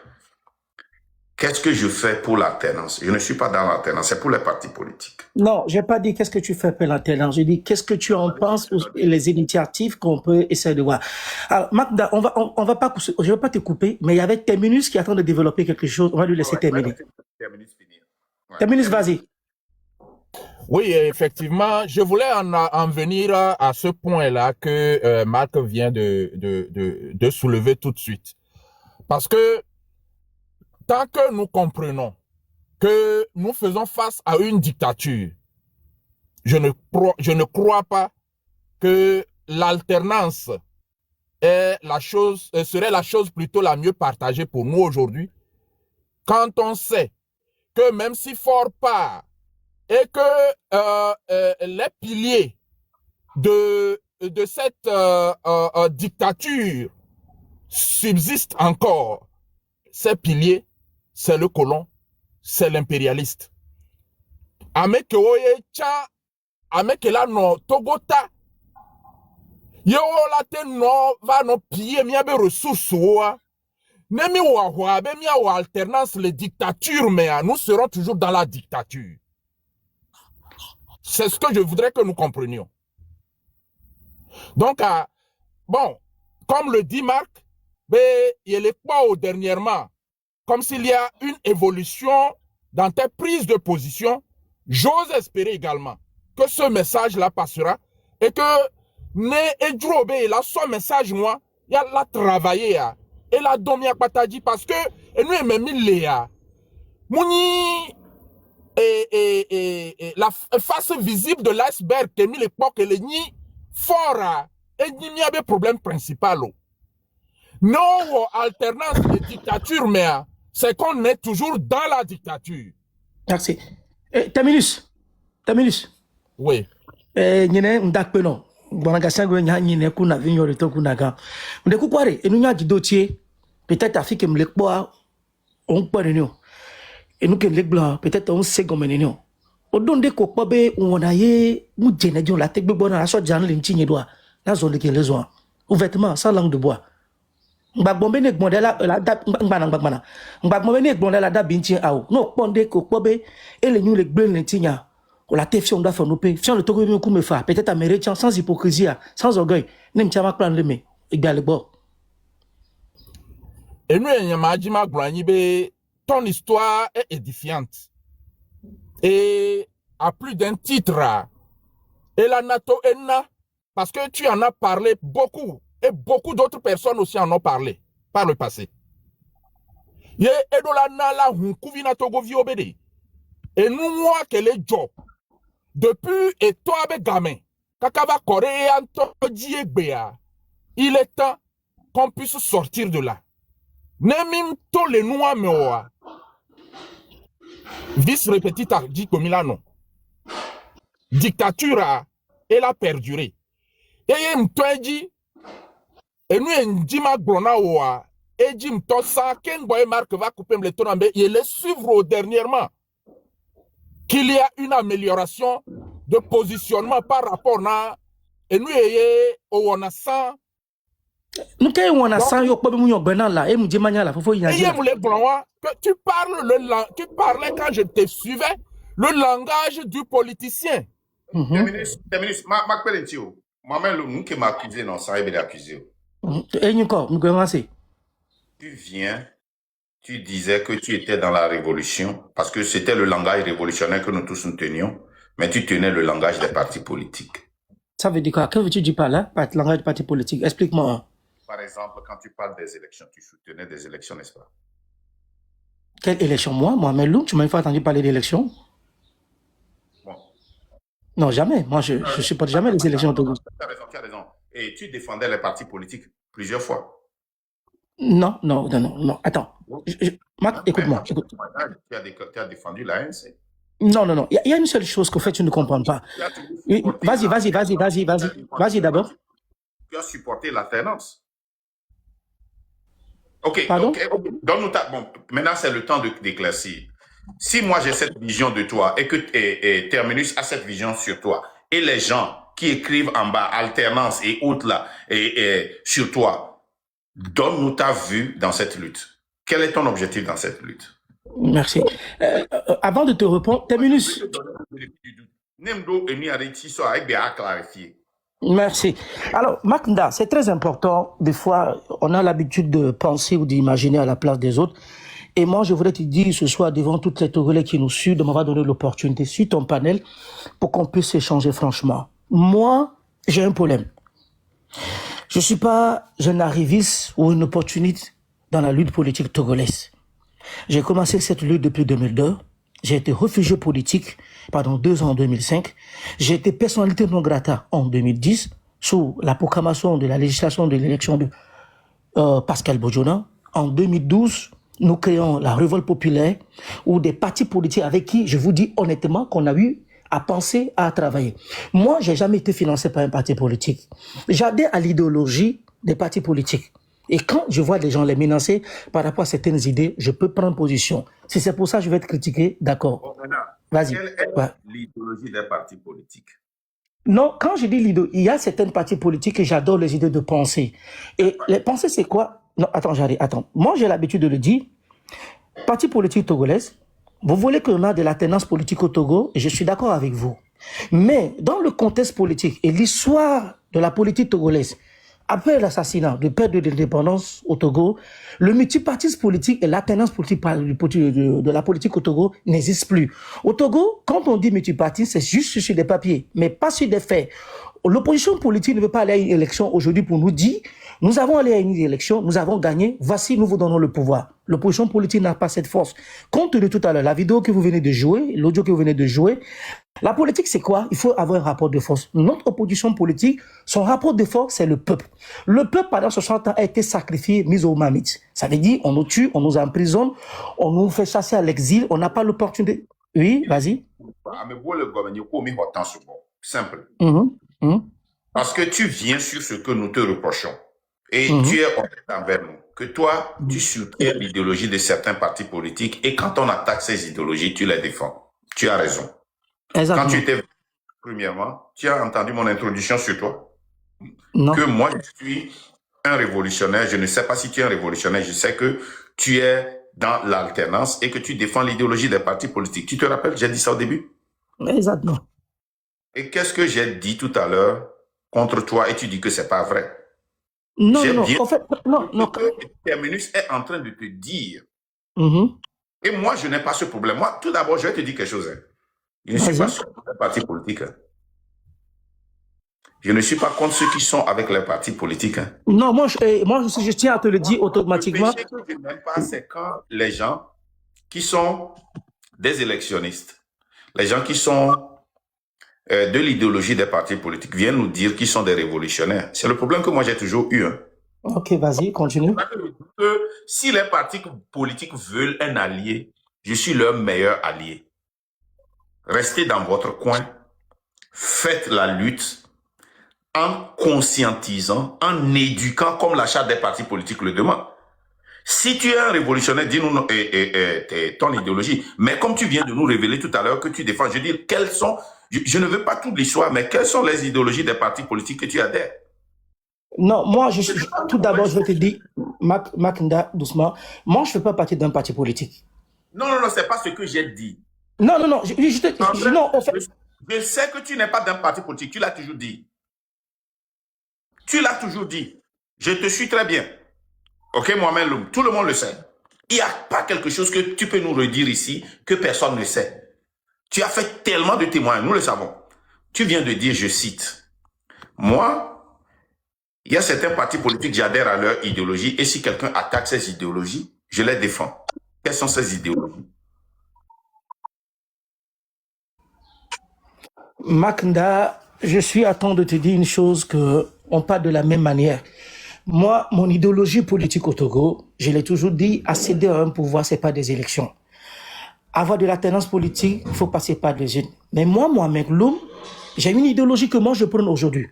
Qu'est-ce que je fais pour l'alternance? Je ne suis pas dans l'alternance, c'est pour les partis politiques. Non, j'ai pas dit qu'est-ce que tu fais pour l'alternance. J'ai dit qu'est-ce que tu en penses et les initiatives qu'on peut essayer de voir. Alors, Magda, on va pas, je vais pas te couper, mais il y avait Terminus qui est en train de développer quelque chose. On va lui laisser terminer. Terminus, finir. Ouais. Terminus, vas-y. Oui, effectivement, je voulais en venir à ce point-là que Marc vient de soulever tout de suite. Parce que tant que nous comprenons que nous faisons face à une dictature, je ne crois pas que l'alternance est serait la chose plutôt la mieux partagée pour nous aujourd'hui, quand on sait que même si Fort part et que les piliers de cette dictature subsistent encore, ces piliers, c'est le colon, c'est l'impérialiste. Ameke oye cha, ameke la no togota. Yo la te no va no piller miabe ressources oa. Nemi wa be mia wa alternance les dictatures, mais nous serons toujours dans la dictature. C'est ce que je voudrais que nous comprenions. Donc, bon, comme le dit Marc, il est pas dernièrement, comme s'il y a une évolution dans tes prises de position, j'ose espérer également que ce message-là passera et que ne edrobe là son message moi il y a la travailler, et la domia patadi, parce que, et nous, même Léa, Mouni, et la face visible de l'iceberg, qui est mis l'époque, et les ni fort, et ni y avait problème principal. Non, alternance de dictature, mais c'est qu'on est toujours dans la dictature. Merci. Terminus. Oui. Nyene ndakpe no. Bonanga sango nya nyine kuna vinyo le toku naga. Ndeku kware enu nya gidotie. Peut-être Afrique me lekbo on pare no. Enu ke lekbla peut-être on second menenio. Odonde ko kpobe wona ye mu jene jon la tegbe bona so jan le ntinye doa. Na zone ke les oa. Ouvertement sans langue de bois. Mbagbombe ne gbondela la da ngbana. Mbagbombe ne gbondela da binti awo. No ponde ko kpobe ele nyu le gbe le ntinya. La TFC, on doit faire nos pays. Si on le toque, peut-être à mes sans hypocrisie, sans orgueil. N'aime pas ma plan de me. Égal le bord. Et nous, ton histoire est édifiante. Et à plus d'un titre, et la NATO ENA, parce que tu en as parlé beaucoup, et beaucoup d'autres personnes aussi en ont parlé par le passé. Et nous, moi, que les jobs. Depuis et toi avec gamin, kakava coréen il est temps qu'on puisse sortir de là. Nemim to le noa meoa. Vice répétit à dit comme Milano. Dictature elle a perduré. Et m'toeji et nous ndima grona oa et jim to sa ken boy marque va couper le tonambe il les suivre dernièrement. Qu'il y a une amélioration de positionnement par rapport à et nous on a ça nous quand on a ça yo pas mu là et mu dimanya là faut y aller tu parles le tu parlais quand je te suivais le langage du politicien. Terminus ma quelentio moi-même le nous qui m'a accusé non ça est accusé et nous quoi nous commencer tu viens. Tu disais que tu étais dans la révolution parce que c'était le langage révolutionnaire que nous tous nous tenions, mais tu tenais le langage des partis politiques. Ça veut dire quoi? Que veux-tu dire par là? Par le langage des partis politiques? Explique-moi. Par exemple, quand tu parles des élections, tu soutenais des élections, n'est-ce pas? Quelle élection? Moi, Melou, tu m'as une fois entendu parler d'élections? Bon. Non, jamais. Moi, je ne supporte jamais les élections au Togo. Tu as raison. Et tu défendais les partis politiques plusieurs fois. Non. Attends. Marc, écoute-moi. Tu as défendu l'ANC. Non. Il y a une seule chose qu'en fait, tu ne comprends pas. Vas-y d'abord. Tu as supporté l'alternance. Ok. Pardon? Donne-nous ta... Bon, maintenant, c'est le temps d'éclaircir. Si moi, j'ai cette vision de toi et que Terminus a cette vision sur toi, et les gens qui écrivent en bas alternance et autres là, et sur toi, donne-nous ta vue dans cette lutte. Quel est ton objectif dans cette lutte? Merci. Avant de te répondre, Terminus. Merci. Alors, Maknda, c'est très important. Des fois, on a l'habitude de penser ou d'imaginer à la place des autres. Et moi, je voudrais te dire ce soir, devant toutes les Togolais qui nous suivent, de m'avoir donné l'opportunité sur ton panel pour qu'on puisse échanger franchement. Moi, j'ai un problème. Je ne suis pas un arriviste ou une opportunité dans la lutte politique togolaise. J'ai commencé cette lutte depuis 2002. J'ai été réfugié politique pendant 2 ans en 2005. J'ai été personnalité non grata en 2010 sous la proclamation de la législation de l'élection de Pascal Bojona. En 2012, nous créons la révolte populaire ou des partis politiques avec qui, je vous dis honnêtement, qu'on a eu à penser, à travailler. Moi, j'ai jamais été financé par un parti politique. J'adhère à l'idéologie des partis politiques. Et quand je vois des gens les menacer par rapport à certaines idées, je peux prendre position. Si c'est pour ça que je vais être critiqué, d'accord. Vas-y. Quelle est l'idéologie des partis politiques? Non, quand je dis l'idéologie, il y a certains partis politiques que j'adore les idées de pensée. Et les pensées, c'est quoi? Non, attends, j'arrive. Attends. Moi, j'ai l'habitude de le dire. Parti politique togolaise, vous voulez qu'on a de la tendance politique au Togo, et je suis d'accord avec vous. Mais dans le contexte politique et l'histoire de la politique togolaise, après l'assassinat du père de l'indépendance au Togo, le multipartisme politique et la tendance politique de la politique au Togo n'existe plus. Au Togo, quand on dit multipartisme, c'est juste sur des papiers, mais pas sur des faits. L'opposition politique ne veut pas aller à une élection aujourd'hui pour nous dire Nous avons allé à une élection, nous avons gagné, voici, nous vous donnons le pouvoir. L'opposition politique n'a pas cette force. Compte tenu tout à l'heure, la vidéo que vous venez de jouer, l'audio que vous venez de jouer, la politique, c'est quoi? Il faut avoir un rapport de force. Notre opposition politique, son rapport de force, c'est le peuple. Le peuple, pendant 60 ans, a été sacrifié, mis au marmite. Ça veut dire, on nous tue, on nous emprisonne, on nous fait chasser à l'exil, on n'a pas l'opportunité. Oui, vas-y. Simple. Mhm, mhm, Parce que tu viens sur ce que nous te reprochons. Et mhm. tu es honnête envers nous. Que toi, tu soutiens l'idéologie de certains partis politiques et quand on attaque ces idéologies, tu les défends. Tu as raison. Exactement. Quand tu étais, premièrement, tu as entendu mon introduction sur toi. Non. Que moi, je suis un révolutionnaire. Je ne sais pas si tu es un révolutionnaire. Je sais que tu es dans l'alternance et que tu défends l'idéologie des partis politiques. Tu te rappelles, j'ai dit ça au début? Exactement. Et qu'est-ce que j'ai dit tout à l'heure contre toi et tu dis que c'est pas vrai? Non, J'ai non, bien en fait, non, ce non. que le terminus est en train de te dire. Mhm. Et moi, je n'ai pas ce problème. Moi, tout d'abord, je vais te dire quelque chose. Hein. Je ne suis pas Vas-y. sur les partis politiques. Hein. Je ne suis pas contre ceux qui sont avec les partis politiques. Hein. Non, moi, je tiens à te le dire automatiquement. Le péché que je n'aime pas, c'est quand les gens qui sont des électionnistes, les gens qui sont de l'idéologie des partis politiques viennent nous dire qu'ils sont des révolutionnaires. C'est le problème que moi j'ai toujours eu. Hein. Ok, vas-y, continue. Que si les partis politiques veulent un allié, je suis leur meilleur allié. Restez dans votre coin, faites la lutte en conscientisant, en éduquant comme la charte des partis politiques le demande. Si tu es un révolutionnaire, dis-nous ton idéologie. Mais comme tu viens de nous révéler tout à l'heure que tu défends, je dis, quelles sont, je ne veux pas toute l'histoire, mais quelles sont les idéologies des partis politiques que tu adhères? Non, moi, tout d'abord, je vais te dire, Makunda, doucement, moi, je ne fais pas partie d'un parti politique. Non, non, non, c'est pas ce que j'ai dit. Non, non, non, non, en fait, je sais que tu n'es pas d'un parti politique, tu l'as toujours dit. Tu l'as toujours dit. Je te suis très bien. Ok, Mohamed Loum, tout le monde le sait. Il n'y a pas quelque chose que tu peux nous redire ici que personne ne sait. Tu as fait tellement de témoins, nous le savons. Tu viens de dire, je cite, moi, il y a certains partis politiques, j'adhère à leur idéologie et si quelqu'un attaque ces idéologies, je les défends. Quelles sont ces idéologies? Makunda, je suis à temps de te dire une chose que on parle de la même manière. Moi, mon idéologie politique au Togo, je l'ai toujours dit, accéder à un pouvoir, c'est pas des élections. Avoir de l'alternance politique, il faut passer par des jeunes. Mais moi, Mohamed Loum, j'ai une idéologie que moi je prône aujourd'hui.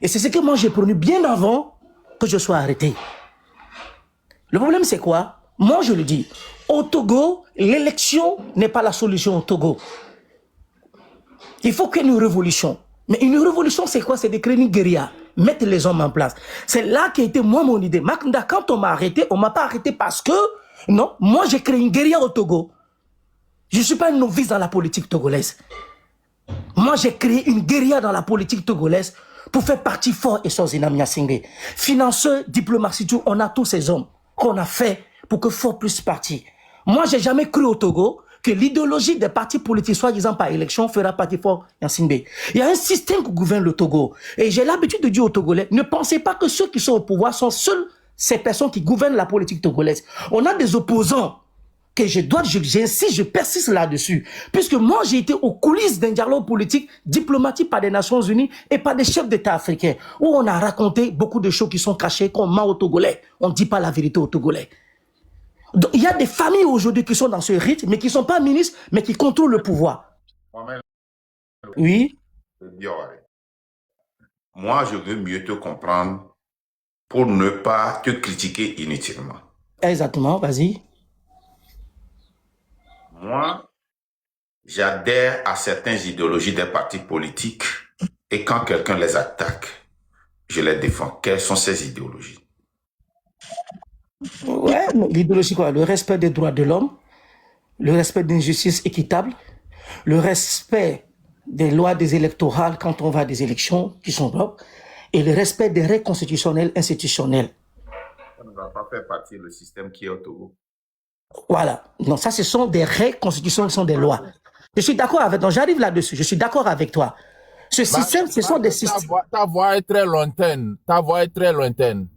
Et c'est ce que moi j'ai prôné bien avant que je sois arrêté. Le problème c'est quoi? Moi je le dis, au Togo, l'élection n'est pas la solution au Togo. Il faut qu'il y ait une révolution. Mais une révolution c'est quoi? C'est de créer une guérilla. Mettre les hommes en place. C'est là qu'a été moi mon idée. Makunda, quand on m'a arrêté, on m'a pas arrêté parce que, non, moi j'ai créé une guérilla au Togo. Je ne suis pas un novice dans la politique togolaise. Moi j'ai créé une guérilla dans la politique togolaise pour faire partie fort et sans Zinam Nyasingbe. Financeur, diplomatie, tout, on a tous ces hommes qu'on a fait pour que fort plus partie. Moi j'ai jamais cru au Togo que l'idéologie des partis politiques, soi-disant par élection, fera partie fort Nyasingbe. Il y a un système qui gouverne le Togo. Et j'ai l'habitude de dire aux Togolais, ne pensez pas que ceux qui sont au pouvoir sont seuls ces personnes qui gouvernent la politique togolaise. On a des opposants que j'insiste, je persiste là-dessus. Puisque moi, j'ai été aux coulisses d'un dialogue politique diplomatique par des Nations Unies et par des chefs d'État africains, où on a raconté beaucoup de choses qui sont cachées, qu'on ment aux Togolais. On ne dit pas la vérité aux Togolais. Donc, il y a des familles aujourd'hui qui sont dans ce rythme, mais qui ne sont pas ministres, mais qui contrôlent le pouvoir. Oui. Moi, je veux mieux te comprendre pour ne pas te critiquer inutilement. Exactement, vas-y. Moi, j'adhère à certaines idéologies des partis politiques et quand quelqu'un les attaque, je les défends. Quelles sont ces idéologies? Ouais, l'idéologie quoi? Le respect des droits de l'homme, le respect d'une justice équitable, le respect des lois des électorales quand on va à des élections qui sont propres, et le respect des règles constitutionnelles, institutionnelles. Ça ne va pas faire partie du système qui est au Togo. Voilà. Non, ça, ce sont des règles constitutionnelles, ce sont des lois. Je suis d'accord avec toi. J'arrive là-dessus. Je suis d'accord avec toi. Ce système, ce sont des systèmes. Ta voix est très lointaine. Ta voix est très lointaine.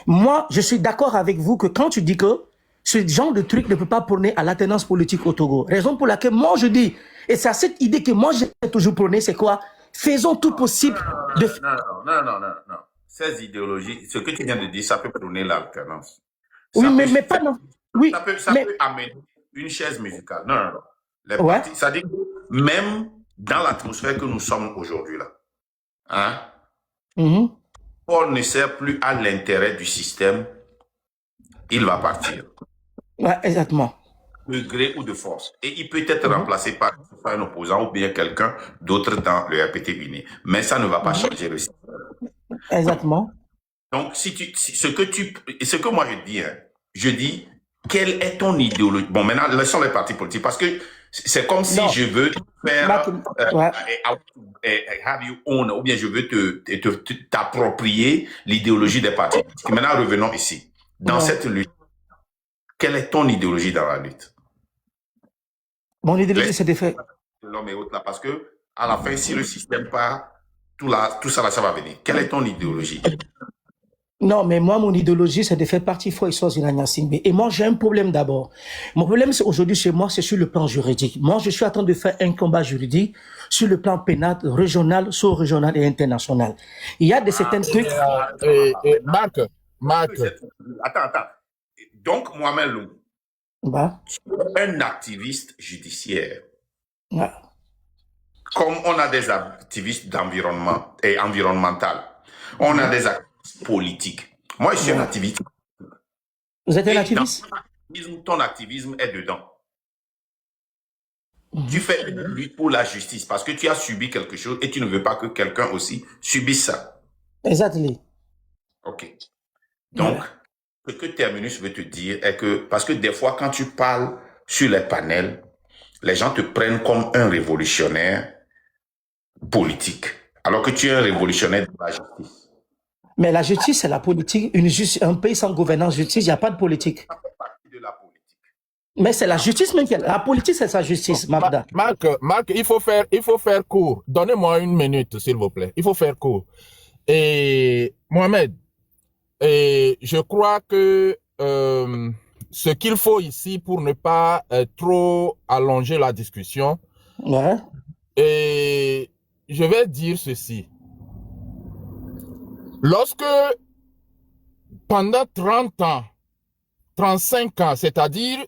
Moi, je suis d'accord avec vous que quand tu dis que ce genre de truc ne peut pas prôner à l'alternance politique au Togo, raison pour laquelle moi je dis, et c'est à cette idée que moi j'ai toujours prôné, c'est quoi? Faisons tout possible de... Non. Ces idéologies, ce que tu viens de dire, ça peut prôner l'alternance. Oui, Ça mais peut pas faire- non. Oui, ça mais... peut amener une chaise musicale. Non. Les Ouais. partis, ça dit que même dans l'atmosphère que nous sommes aujourd'hui là, hein, Mhm. Paul ne sert plus à l'intérêt du système, il va partir, Ouais, exactement. de gré ou de force. Et il peut être remplacé par un opposant ou bien quelqu'un d'autre dans le RPT Guinée. Mais ça ne va pas changer le système. Exactement. Donc, ce que moi je dis, quelle est ton idéologie? Bon, maintenant, laissons les partis politiques, parce que c'est comme si Non. je veux faire, Ouais. have you own, ou bien je veux t'approprier l'idéologie des partis politiques. Maintenant, revenons ici. Dans Ouais. cette lutte, quelle est ton idéologie dans la lutte? Mon idéologie, c'est de faire... L'homme et autres là, parce que à la fin, si le système part, tout ça là, ça va venir. Quelle est ton idéologie? Non, mais moi, mon idéologie, c'est de faire partie Foi et Source de la Simbe. Et moi, j'ai un problème d'abord. Mon problème, c'est aujourd'hui, chez moi, c'est sur le plan juridique. Moi, je suis en train de faire un combat juridique sur le plan pénal, régional, sous-régional et international. Il y a de certains trucs... Marc. Attends. Donc, Mohamed Loum, Bah, un activiste judiciaire, ouais. comme on a des activistes d'environnement et environnemental, on a des activistes politiques. Moi, je suis un activiste. Vous êtes un Et activiste? ton activisme est dedans. Tu fais une lutte pour la justice parce que tu as subi quelque chose et tu ne veux pas que quelqu'un aussi subisse ça. Exactement. OK. Donc, ce que Terminus veut te dire est que, parce que des fois, quand tu parles sur les panels, les gens te prennent comme un révolutionnaire politique, alors que tu es un révolutionnaire de la justice. Mais la justice, c'est la politique. Un pays sans gouvernance justice, il n'y a pas de politique. De la politique. Mais c'est la justice même qui est... La politique, c'est sa justice, Magda. Marc, il faut faire court. Donnez-moi une minute, s'il vous plaît. Il faut faire court. Et Mohamed, je crois que ce qu'il faut ici pour ne pas trop allonger la discussion, Ouais. et je vais dire ceci. Lorsque pendant 30 ans, 35 ans, c'est-à-dire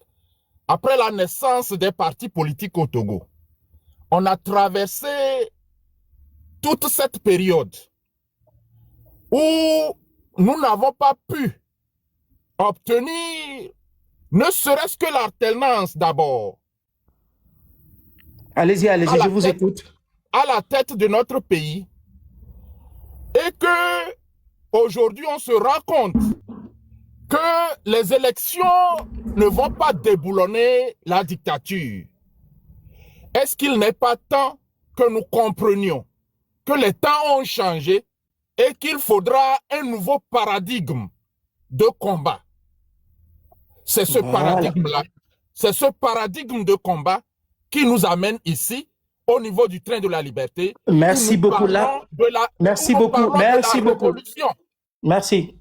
après la naissance des partis politiques au Togo, on a traversé toute cette période où nous n'avons pas pu obtenir ne serait-ce que l'alternance d'abord. Allez-y, je vous écoute. À la tête de notre pays, et que aujourd'hui on se rend compte que les élections ne vont pas déboulonner la dictature. Est-ce qu'il n'est pas temps que nous comprenions que les temps ont changé et qu'il faudra un nouveau paradigme de combat? C'est ce paradigme-là, c'est ce paradigme de combat qui nous amène ici, au niveau du train de la liberté. Merci beaucoup là. Merci beaucoup. Merci beaucoup. Merci.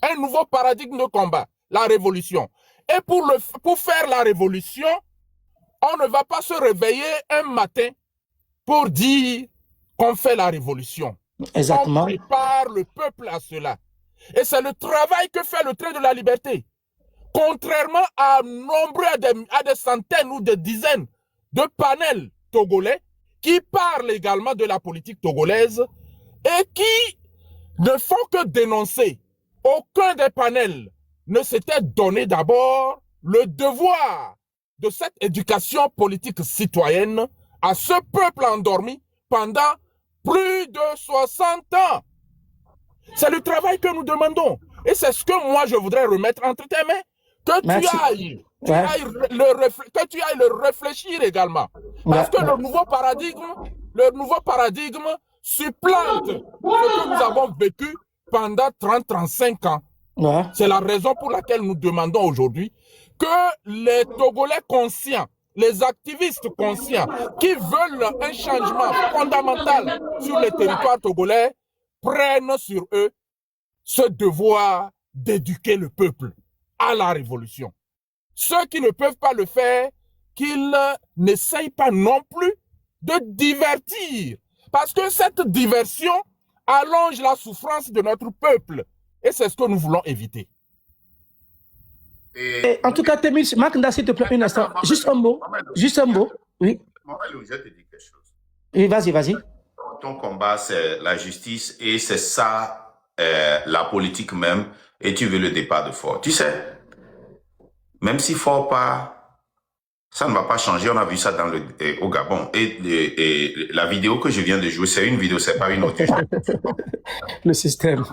Un nouveau paradigme de combat, la révolution. Et pour faire la révolution, on ne va pas se réveiller un matin pour dire qu'on fait la révolution. Exactement. On prépare le peuple à cela. Et c'est le travail que fait le train de la liberté. Contrairement à des centaines ou des dizaines de panels togolais qui parlent également de la politique togolaise et qui ne font que dénoncer. Aucun des panels ne s'était donné d'abord le devoir de cette éducation politique citoyenne à ce peuple endormi pendant plus de 60 ans. C'est le travail que nous demandons. Et c'est ce que moi je voudrais remettre entre tes mains. Que tu ailles le réfléchir également. Parce que le nouveau paradigme supplante ce que nous avons vécu pendant 30-35 ans. Ouais. C'est la raison pour laquelle nous demandons aujourd'hui que les Togolais conscients, les activistes conscients qui veulent un changement fondamental sur les territoires togolais prennent sur eux ce devoir d'éduquer le peuple à la révolution. Ceux qui ne peuvent pas le faire, qu'ils n'essayent pas non plus de divertir. Parce que cette diversion allonge la souffrance de notre peuple. Et c'est ce que nous voulons éviter. Et en tout cas, Témis, Maknda, s'il te plaît, un instant. Juste un mot. Juste un mot. Oui. Mamadou, je te dis quelque chose. Oui, vas-y, vas-y. Ton combat, c'est la justice et c'est ça, la politique même. Et tu veux le départ de Fort. Tu sais, même si Fort part, ça ne va pas changer. On a vu ça au Gabon. Et la vidéo que je viens de jouer, c'est une vidéo, c'est pas une autre. Le système.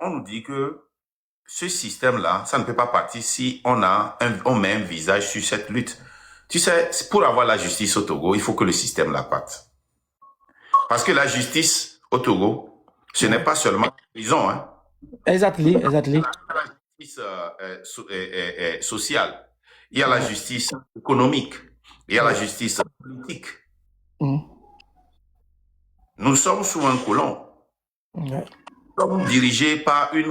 On nous dit que ce système-là, ça ne peut pas partir si on met un visage sur cette lutte. Tu sais, pour avoir la justice au Togo, il faut que le système la parte. Parce que la justice au Togo, ce n'est pas seulement la prison. Hein. Exactly. La justice sociale, il y a la justice économique, il y a la justice politique. Nous sommes sous un colon. Nous sommes dirigés par des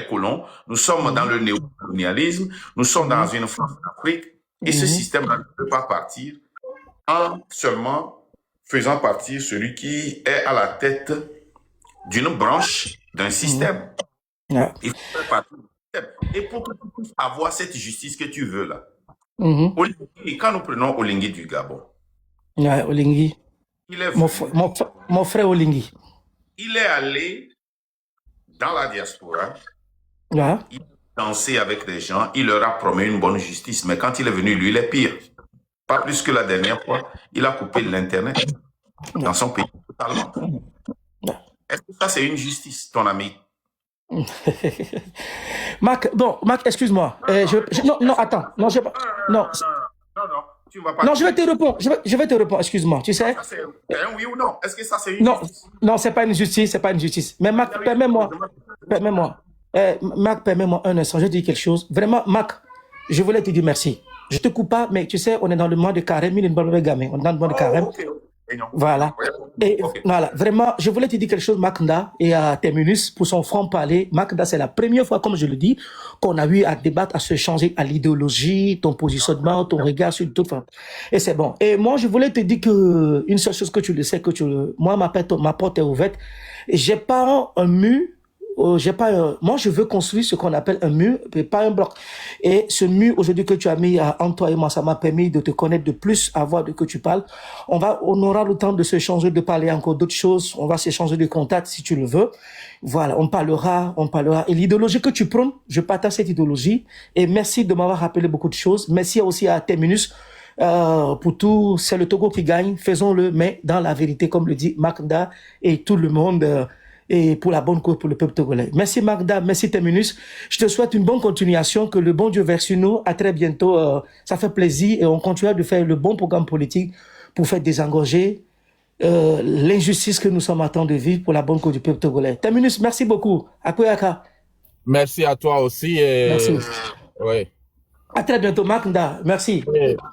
colons. Nous sommes dans le néocolonialisme. Nous sommes dans une France d'Afrique. Et ce système ne peut pas partir en seulement faisant partir celui qui est à la tête d'une branche d'un système. Il faut faire partie du système. Et pour que tu puisses avoir cette justice que tu veux là, Olingi, quand nous prenons Olingi du Gabon, Olingi. Il est mon frère Olingi. Il est allé dans la diaspora. Il a dansé avec des gens. Il leur a promis une bonne justice. Mais quand il est venu, lui, il est pire. Pas plus que la dernière fois. Il a coupé l'Internet dans son pays totalement. Est-ce que ça, c'est une justice, ton ami? Marc, excuse-moi. Non, attends. Non, je pas. Non. Tu vas pas. Non, je vais te répondre. Je vais te répondre. Excuse-moi. Tu sais. C'est un oui ou non? Est-ce que ça, c'est une justice? Non, c'est pas une justice. C'est pas une justice. Mais Marc, permets-moi. Marc, permets-moi un instant. Je te dis quelque chose. Vraiment, Marc, je voulais te dire merci. Je te coupe pas, mais tu sais, on est dans le mois de carême. On est dans le mois de carême. Voilà. Et voilà, vraiment, je voulais te dire quelque chose, Maknda, et à Terminus, pour son franc-parler. Maknda, c'est la première fois, comme je le dis, qu'on a eu à débattre, à se changer à l'idéologie, ton positionnement, ton regard sur tout. Et c'est bon. Et moi, je voulais te dire que, une seule chose que tu le sais, moi, ma porte est ouverte. J'ai pas un mur. Moi, je veux construire ce qu'on appelle un mur, mais pas un bloc. Et ce mur, aujourd'hui, que tu as mis entre toi et moi, ça m'a permis de te connaître de plus, à voir de quoi tu parles. On aura le temps de se changer, de parler encore d'autres choses. On va s'échanger de contacts si tu le veux. Voilà, on parlera. Et l'idéologie que tu prônes, je partage cette idéologie. Et merci de m'avoir rappelé beaucoup de choses. Merci aussi à Terminus. Pour tout, c'est le Togo qui gagne. Faisons-le, mais dans la vérité, comme le dit Maknda et tout le monde. Et pour la bonne cause pour le peuple togolais. Merci Magda, merci Terminus. Je te souhaite une bonne continuation, que le bon Dieu verse sur nous. À très bientôt. Ça fait plaisir et on continuera de faire le bon programme politique pour faire désengorger l'injustice que nous sommes en train de vivre pour la bonne cause du peuple togolais. Terminus, merci beaucoup. Akoyaka. Merci à toi aussi. Merci. Oui. À très bientôt, Magda. Merci.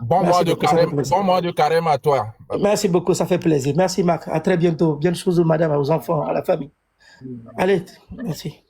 Bon mois de carême à toi. Merci beaucoup, ça fait plaisir. Merci, Marc. À très bientôt. Bien de choses aux madame, aux enfants, à la famille. Allez, merci.